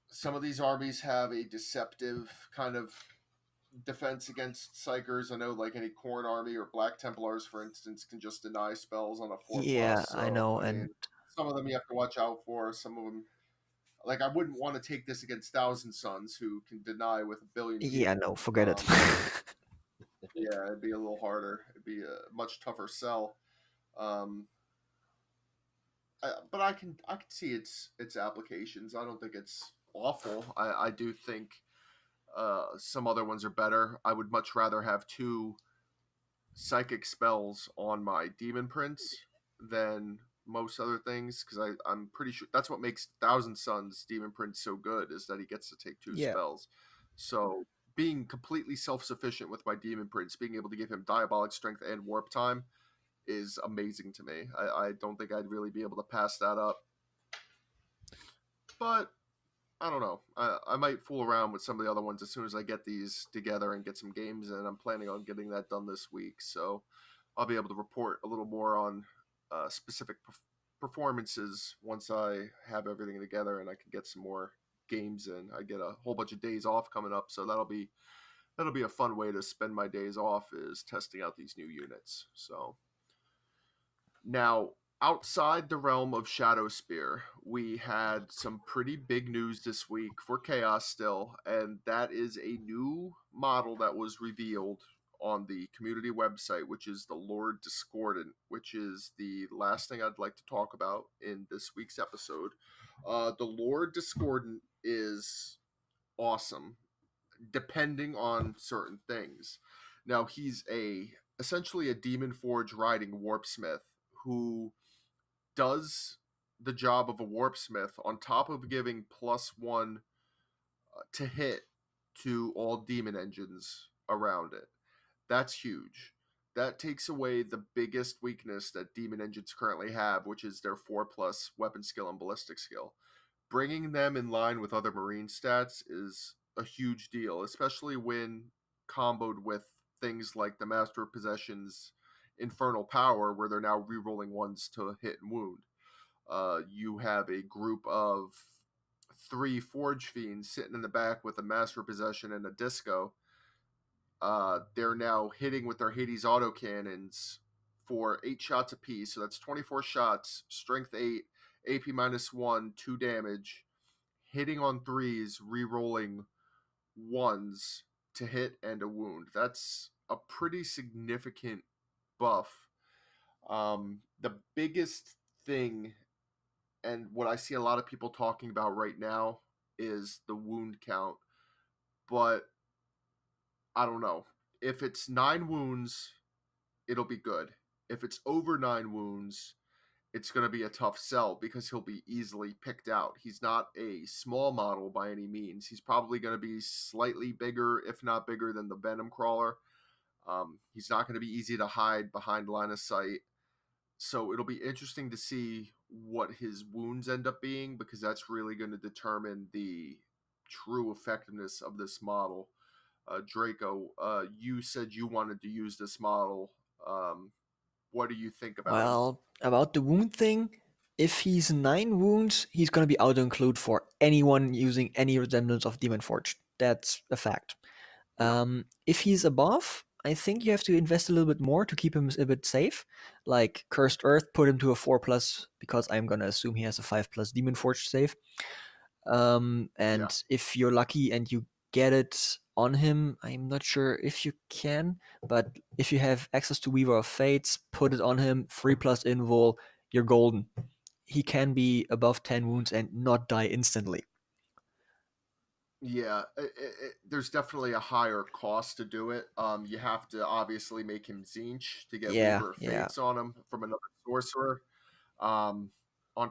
some of these armies have a deceptive kind of defense against Psychers. I know like any Corn Army or Black Templars, for instance, can just deny spells on a 4+. Yeah, I So, know, I and mean, some of them you have to watch out for. Some of them, like I wouldn't want to take this against Thousand Suns, who can deny with a billion yeah, people. no, forget it. Yeah, it'd be a little harder. It'd be a much tougher sell. Um, but I can see its applications. I don't think it's awful. I do think some other ones are better. I would much rather have 2 psychic spells on my demon prince than most other things, because I'm pretty sure that's what makes Thousand Suns demon prince so good, is that he gets to take 2 Yeah. spells. So being completely self-sufficient with my demon prince, being able to give him diabolic strength and warp time, is amazing to me. I don't think I'd really be able to pass that up, but I don't know. I might fool around with some of the other ones as soon as I get these together and get some games in. I'm planning on getting that done this week, so I'll be able to report a little more on specific performances once I have everything together and I can get some more games in. I get a whole bunch of days off coming up, so that'll be a fun way to spend my days off, is testing out these new units. So now, outside the realm of Shadowspear, we had some pretty big news this week for Chaos still, and that is a new model that was revealed on the community website, which is the Lord Discordant, which is the last thing I'd like to talk about in this week's episode. The Lord Discordant is awesome, depending on certain things. Now, he's essentially a Demon Forge riding warpsmith who does the job of a warpsmith on top of giving +1 to hit to all demon engines around it. That's huge. That takes away the biggest weakness that demon engines currently have, which is their 4+ weapon skill and ballistic skill. Bringing them in line with other marine stats is a huge deal, especially when comboed with things like the Master of Possession's Infernal Power, where they're now rerolling ones to hit and wound. You have a group of 3 Forge Fiends sitting in the back with a Master of Possession and a Disco. They're now hitting with their Hades autocannons for 8 shots apiece, so that's 24 shots, strength 8, AP -1, 2 damage, hitting on 3s, re-rolling 1s to hit and a wound. That's a pretty significant buff. The biggest thing, and what I see a lot of people talking about right now, is the wound count. But I don't know. If it's 9 wounds, it'll be good. If it's over 9 wounds, it's going to be a tough sell because he'll be easily picked out. He's not a small model by any means. He's probably going to be slightly bigger, if not bigger, than the Venom Crawler. He's not going to be easy to hide behind line of sight. So it'll be interesting to see what his wounds end up being, because that's really going to determine the true effectiveness of this model. Draco, you said you wanted to use this model. What do you think about him? Well, about the wound thing, if he's 9 wounds, he's gonna be auto-include for anyone using any resemblance of Demon Forge. That's a fact. Yeah. If he's above, I think you have to invest a little bit more to keep him a bit safe. Like Cursed Earth, put him to a 4+, because I'm gonna assume he has a 5+ Demon Forge save. And Yeah. if you're lucky and you get it on him, I'm not sure if you can, but if you have access to Weaver of Fates, put it on him, 3+ invul, you're golden. He can be above 10 wounds and not die instantly. Yeah, there's definitely a higher cost to do it. You have to obviously make him Zinch to get Yeah, Weaver of yeah. Fates on him from another sorcerer. On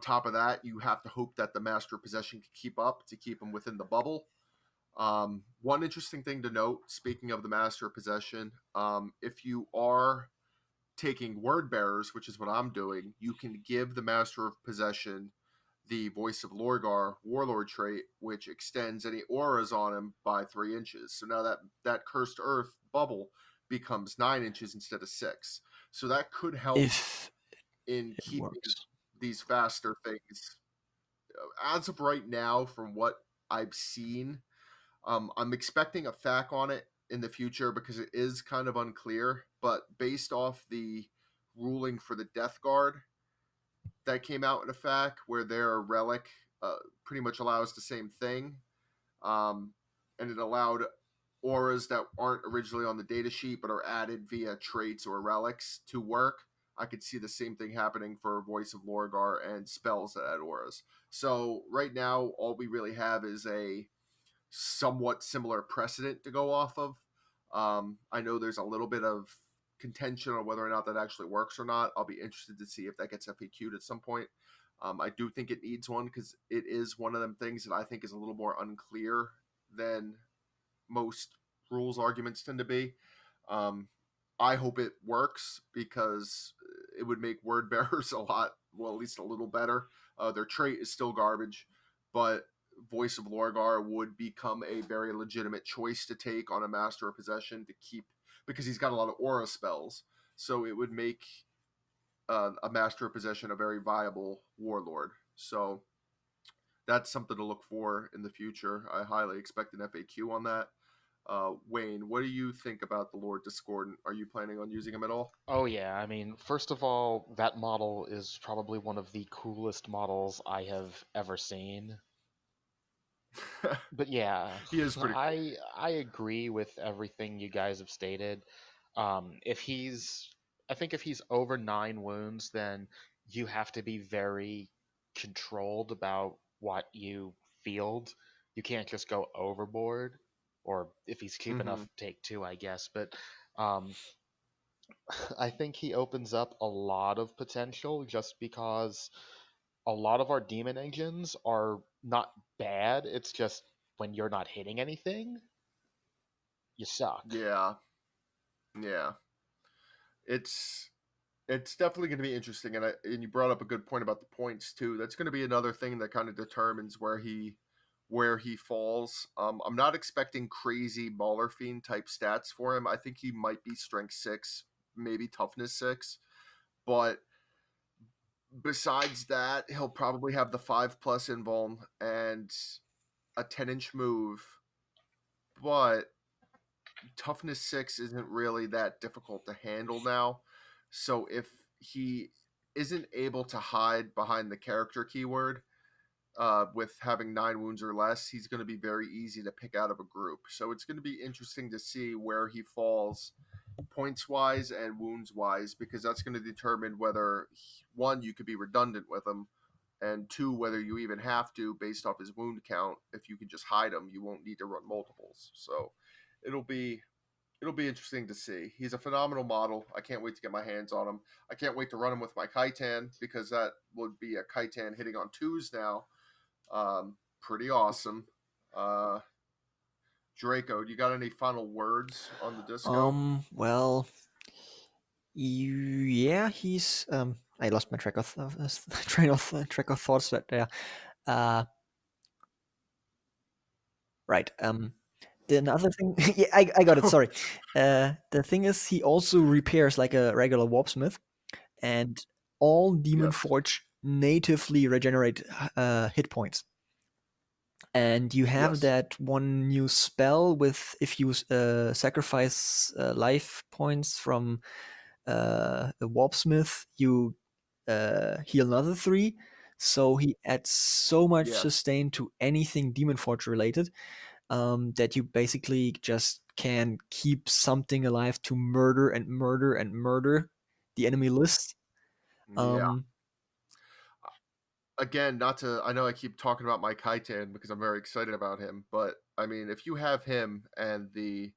top of that, you have to hope that the Master of Possession can keep up to keep him within the bubble. One interesting thing to note, speaking of the Master of Possession, if you are taking Word Bearers, which is what I'm doing, you can give the Master of Possession the Voice of Lorgar Warlord trait, which extends any auras on him by 3 inches. So now that Cursed Earth bubble becomes 9 inches instead of 6. So that could help If in it keeping works. these faster things. As of right now, from what I've seen, I'm expecting a FAQ on it in the future because it is kind of unclear. But based off the ruling for the Death Guard that came out in effect, where their relic pretty much allows the same thing, and it allowed auras that aren't originally on the data sheet but are added via traits or relics to work. I could see the same thing happening for Voice of Lorgar and spells that add auras. So right now, all we really have is a somewhat similar precedent to go off of. I know there's a little bit of contention on whether or not that actually works or not. I'll be interested to see if that gets FAQ'd at some point. I do think it needs one because it is one of them things that I think is a little more unclear than most rules arguments tend to be. I hope it works because it would make word bearers a lot, well, at least a little better. Their trait is still garbage, but Voice of Lorgar would become a very legitimate choice to take on a Master of Possession to keep, because he's got a lot of aura spells. So it would make a Master of Possession a very viable warlord. So that's something to look for in the future. I highly expect an FAQ on that. Wayne, what do you think about the Lord Discordant? Are you planning on using him at all? Oh yeah, I mean, first of all, that model is probably one of the coolest models I have ever seen. But yeah, He is pretty cool. I agree with everything you guys have stated. If I think if he's over 9 wounds, then you have to be very controlled about what you field. You can't just go overboard, or if he's cheap enough, Mm-hmm. take 2, I guess. But um, I think he opens up a lot of potential just because a lot of our demon engines are not bad. It's just when you're not hitting anything, you suck. Yeah, yeah. It's it's definitely going to be interesting, and you brought up a good point about the points too. That's going to be another thing that kind of determines where he falls. I'm not expecting crazy Mauler Fiend type stats for him. I think he might be Strength 6, maybe Toughness 6, but besides that, he'll probably have the 5+ invuln and a 10-inch move, but Toughness 6 isn't really that difficult to handle now. So if he isn't able to hide behind the character keyword with having 9 wounds or less, he's going to be very easy to pick out of a group. So it's going to be interesting to see where he falls points wise and wounds wise, because that's going to determine whether, one, you could be redundant with him, and two, whether you even have to based off his wound count. If you can just hide him, you won't need to run multiples. So it'll be interesting to see. He's a phenomenal model. I can't wait to get my hands on him. I can't wait to run him with my Kaitan, because that would be a Kaitan hitting on 2s now. Pretty awesome. Draco, you got any final words on the disco? Well, yeah, he's I lost my track of track of thoughts right there. Right. Another thing, yeah, I got it. Sorry. The thing is, he also repairs like a regular warpsmith, and all Demon Yes. Forge natively regenerate hit points. And you have Yes. that one new spell with, if you sacrifice life points from the warpsmith, you heal another 3. So he adds so much Yes. sustain to anything Demon Forge related, that you basically just can keep something alive to murder and murder and murder the enemy list. Yeah. Again, not to, I know I keep talking about my Kaitan because I'm very excited about him, but I mean, if you have him and the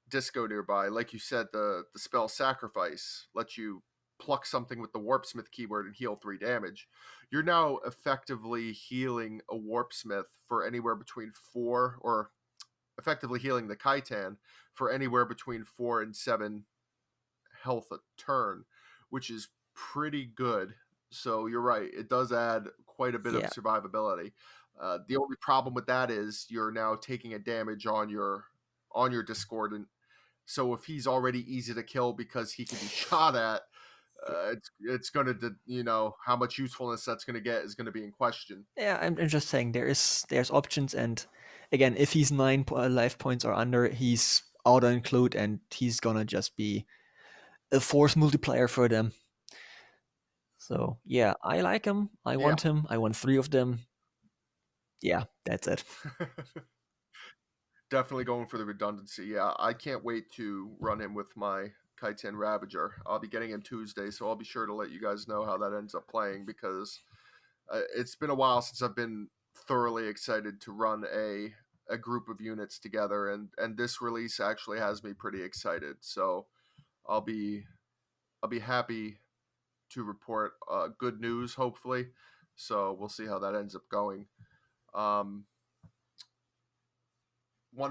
disco nearby, like you said, the spell Sacrifice lets you pluck something with the Warpsmith keyword and heal 3 damage. You're now effectively healing a Warpsmith for anywhere between 4, or effectively healing the Kaitan for anywhere between 4 and 7 health a turn, which is pretty good. So you're right; it does add quite a bit of Yeah. survivability. The only problem with that is you're now taking a damage on your discordant. So if he's already easy to kill because he can be shot at, it's going to, how much usefulness that's going to get is going to be in question. Yeah, I'm just saying there's options, and again, if he's 9 life points or under, he's auto include, and he's gonna just be a force multiplier for them. So yeah, I like him. I want him. I want 3 of them. Yeah, that's it. Definitely going for the redundancy. Yeah, I can't wait to run him with my Kaiten Ravager. I'll be getting him Tuesday, so I'll be sure to let you guys know how that ends up playing, because it's been a while since I've been thoroughly excited to run a group of units together, and this release actually has me pretty excited. So I'll be happy to report good news, hopefully. So we'll see how that ends up going. One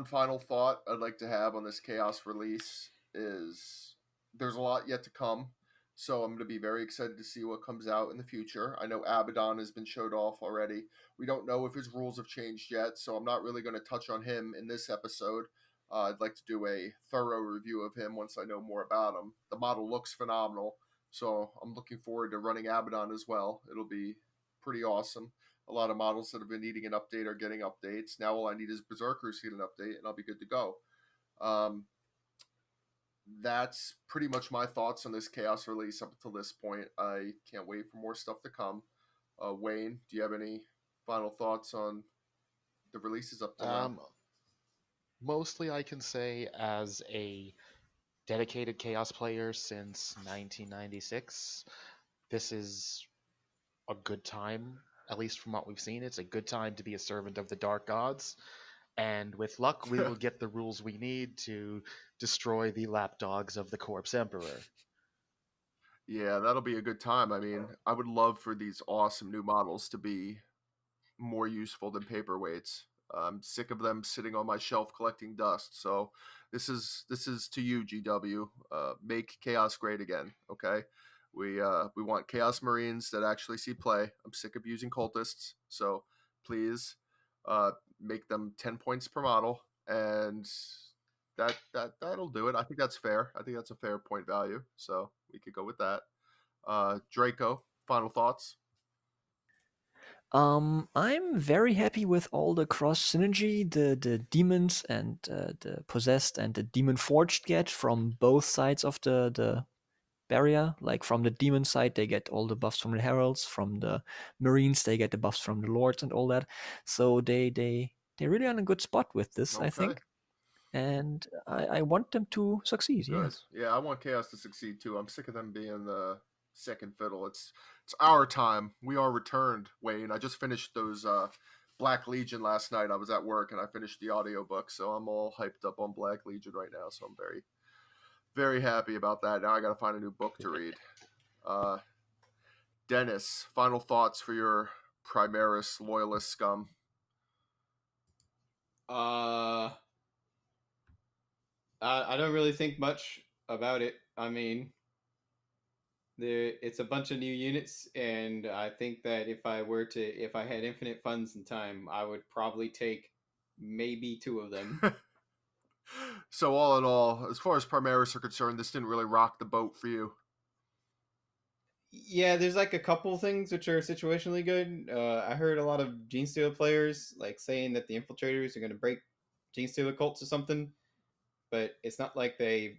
final thought I'd like to have on this Chaos release is there's a lot yet to come. So I'm going to be very excited to see what comes out in the future. I know Abaddon has been showed off already. We don't know if his rules have changed yet, so I'm not really going to touch on him in this episode. I'd like to do a thorough review of him once I know more about him. The model looks phenomenal, so I'm looking forward to running Abaddon as well. It'll be pretty awesome. A lot of models that have been needing an update are getting updates. Now all I need is Berserkers to get an update, and I'll be good to go. That's pretty much my thoughts on this Chaos release up until this point. I can't wait for more stuff to come. Wayne, do you have any final thoughts on the releases up till now? Mostly I can say, as a dedicated Chaos player since 1996, this is a good time, at least from what we've seen. It's a good time to be a servant of the Dark Gods. And with luck, we will get the rules we need to destroy the lapdogs of the Corpse Emperor. Yeah, that'll be a good time. I mean, I would love for these awesome new models to be more useful than paperweights. I'm sick of them sitting on my shelf collecting dust. So this is to you, GW. Make Chaos great again. Okay, we want Chaos Marines that actually see play. I'm sick of using cultists. So please, make them 10 points per model, and that'll do it. I think that's fair. I think that's a fair point value. So we could go with that. Draco, final thoughts. I'm very happy with all the cross synergy the demons and the possessed and the demon forged get from both sides of the barrier. Like from the demon side, they get all the buffs from the heralds. From the marines, they get the buffs from the lords and all that. So they're really on a good spot with this, I Okay. think. And I want them to succeed. Good. Yes. Yeah, I want Chaos to succeed too. I'm sick of them being the second fiddle. It's our time. We are returned, Wayne. I just finished those Black Legion last night. I was at work and I finished the audiobook, so I'm all hyped up on Black Legion right now. So I'm very, very happy about that. Now I got to find a new book to read. Dennis, final thoughts for your Primaris loyalist scum. I don't really think much about it. I mean, it's a bunch of new units, and I think that if I had infinite funds and time, I would probably take maybe 2 of them. So all in all, as far as Primaris are concerned, this didn't really rock the boat for you. Yeah, there's like a couple things which are situationally good. I heard a lot of Genestealer players like saying that the Infiltrators are going to break Genestealer cults or something, but it's not like they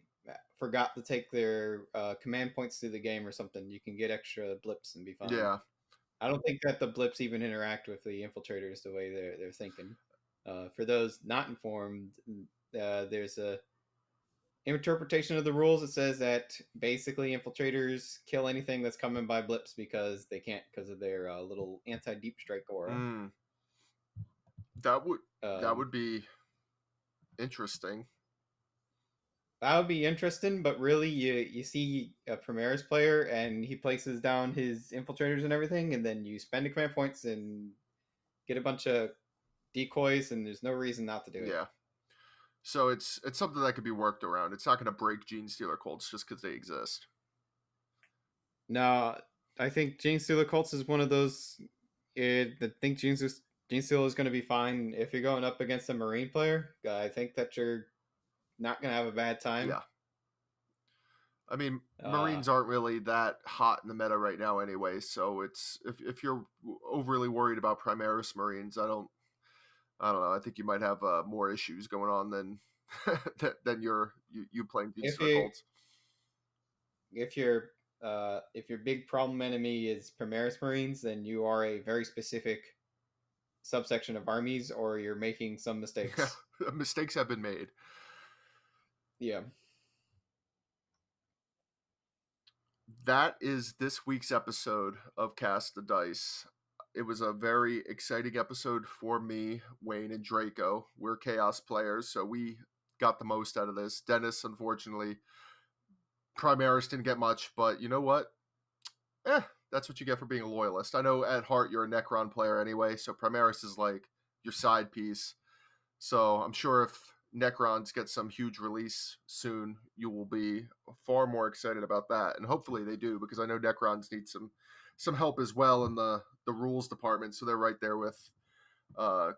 forgot to take their command points through the game or something. You can get extra blips and be fine. Yeah. I don't think that the blips even interact with the Infiltrators the way they're thinking. For those not informed, there's a interpretation of the rules that says that basically Infiltrators kill anything that's coming by blips because they can't, because of their little anti-deep strike aura. That would be interesting. That would be interesting, but really, you see a Primaris player and he places down his Infiltrators and everything, and then you spend the command points and get a bunch of decoys, and there's no reason not to do it. Yeah. So it's something that could be worked around. It's not going to break Genestealer cults just because they exist. No, I think Genestealer cults is one of those. I think Genestealer is going to be fine if you're going up against a Marine player. I think that you're not going to have a bad time. Yeah. I mean, Marines aren't really that hot in the meta right now anyway, so it's if you're overly worried about Primaris Marines, I I don't know. I think you might have more issues going on than than you playing Deep If Strike you holds. if your big problem enemy is Primaris Marines, then you are a very specific subsection of armies, or you're making some mistakes. Yeah, mistakes have been made. Yeah. That is this week's episode of Cast the Dice. It was a very exciting episode for me, Wayne, and Draco. We're Chaos players, so we got the most out of this. Dennis, unfortunately, Primaris didn't get much, but you know what? That's what you get for being a loyalist. I know at heart you're a Necron player anyway, so Primaris is like your side piece. So I'm sure if Necrons get some huge release soon, you will be far more excited about that. And hopefully they do, because I know Necrons need some help as well in the rules department. So they're right there with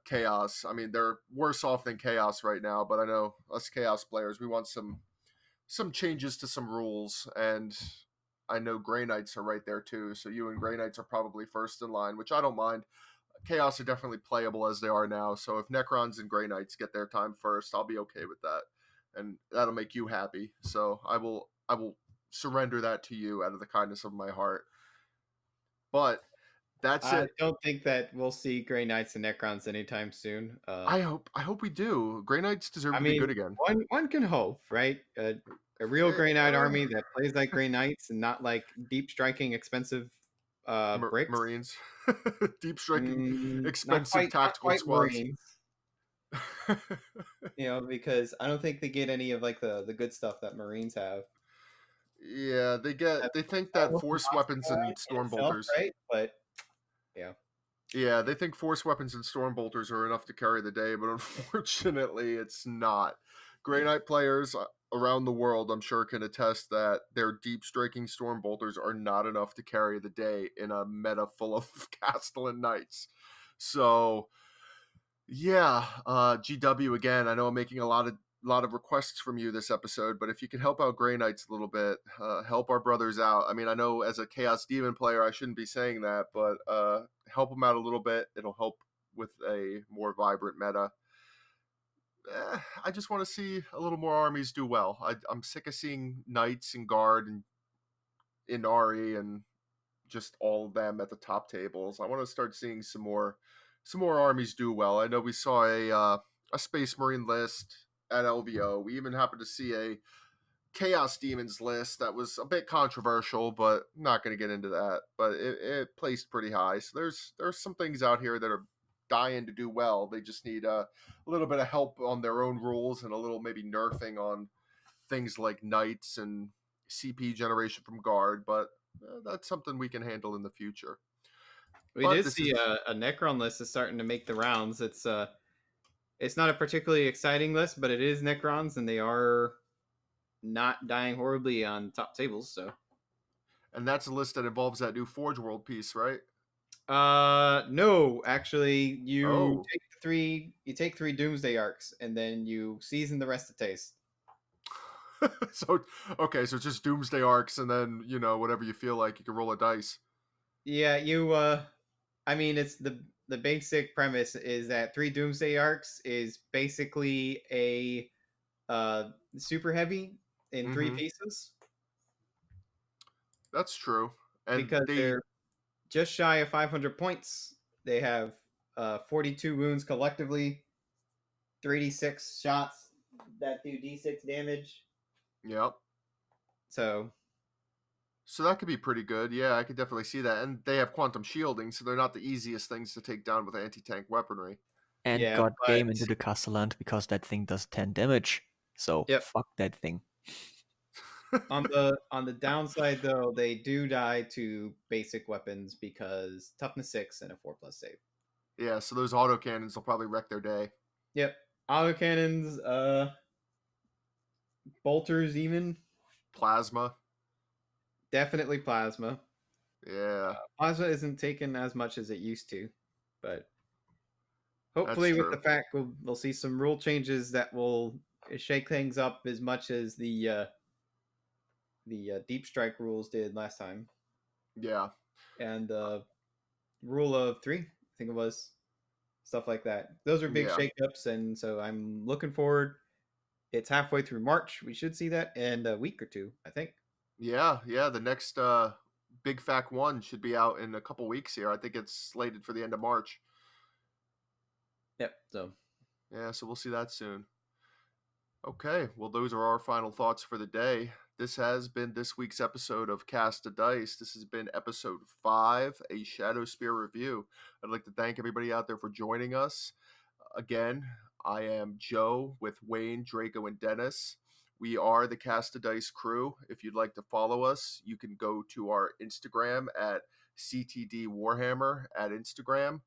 Chaos. I mean, they're worse off than Chaos right now, but I know us Chaos players, we want some changes to some rules, and I know Grey Knights are right there too. So you and Grey Knights are probably first in line, which I don't mind. Chaos are definitely playable as they are now. So if Necrons and Grey Knights get their time first, I'll be okay with that, and that'll make you happy. So I will surrender that to you out of the kindness of my heart. But that's I it. don't think that we'll see Grey Knights and Necrons anytime soon. I hope we do. Grey Knights deserve I to be mean, good again. one can hope, right? A real Grey Knight army that plays like Grey Knights and not like deep striking, expensive bricks. Marines, deep striking, Not expensive quite, not tactical quite squads. Marines. Because I don't think they get any of like the good stuff that Marines have. Yeah, they think that Almost force impossible weapons and in storm itself, bolters. right? But yeah, Yeah, they think force weapons and storm bolters are enough to carry the day, but unfortunately, it's not. Grey Knight players around the world, I'm sure, can attest that their deep striking storm bolters are not enough to carry the day in a meta full of Castellan Knights. So, yeah, GW again. I know I'm making a lot of requests from you this episode, but if you could help out Grey Knights a little bit, help our brothers out. I mean, I know as a Chaos Demon player, I shouldn't be saying that, but help them out a little bit. It'll help with a more vibrant meta. I just want to see a little more armies do well. I'm sick of seeing Knights and Guard and Inari and just all of them at the top tables. I want to start seeing some more armies do well. I know we saw a Space Marine list at LVO. We even happened to see a Chaos Demons list that was a bit controversial, but not going to get into that. But it placed pretty high. So there's some things out here that are dying to do well. They just need a little bit of help on their own rules and a little maybe nerfing on things like Knights and CP generation from Guard. But that's something we can handle in the future. we But did this see is a Necron list is starting to make the rounds. It's not a particularly exciting list, but it is Necrons, and they are not dying horribly on top tables. So, and that's a list that involves that new Forge World piece, right? no, actually, Oh, you take three Doomsday arcs, and then you season the rest to taste. so okay, so just Doomsday arcs, and then whatever you feel like, you can roll a dice. Yeah, I mean, it's the basic premise is that three Doomsday arcs is basically a super heavy in three Mm-hmm. pieces That's true, and because they they're just shy of 500 points. They have 42 wounds collectively, 3d6 shots that do d6 damage. yep. So So that could be pretty good. Yeah, I could definitely see that, and they have quantum shielding, so they're not the easiest things to take down with anti-tank weaponry. And yeah, got but game into the Castellan because that thing does 10 damage. So yep. fuck that thing. On the downside though, they do die to basic weapons because toughness 6 and a 4+ save. Yeah, so those autocannons will probably wreck their day. Yep. Autocannons, bolters even. Plasma. Definitely plasma. Yeah, Plasma isn't taken as much as it used to, but that's hopefully with true. the fact we'll see some rule changes that will shake things up as much as the deep strike rules did last time. Yeah. And rule of 3, I think it was. stuff like that. Those are big Yeah. shakeups, and so I'm looking forward. It's halfway through March. We should see that in a week or two, I think. Yeah, yeah. The next Big Fac 1 should be out in a couple weeks here. I think it's slated for the end of March. Yep. So Yeah, so we'll see that soon. Okay, well, those are our final thoughts for the day. This has been this week's episode of Cast a Dice. This has been episode 5, a Shadowspear review. I'd like to thank everybody out there for joining us. Again, I am Joe with Wayne, Draco, and Dennis. We are the Cast a Dice crew. If you'd like to follow us, you can go to our Instagram at CTD Warhammer at Instagram.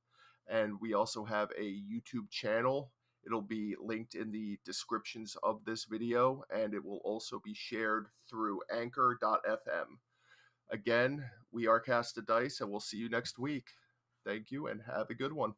And we also have a YouTube channel. It'll be linked in the descriptions of this video, and it will also be shared through anchor.fm. Again, we are Cast a Dice, and we'll see you next week. Thank you, and have a good one.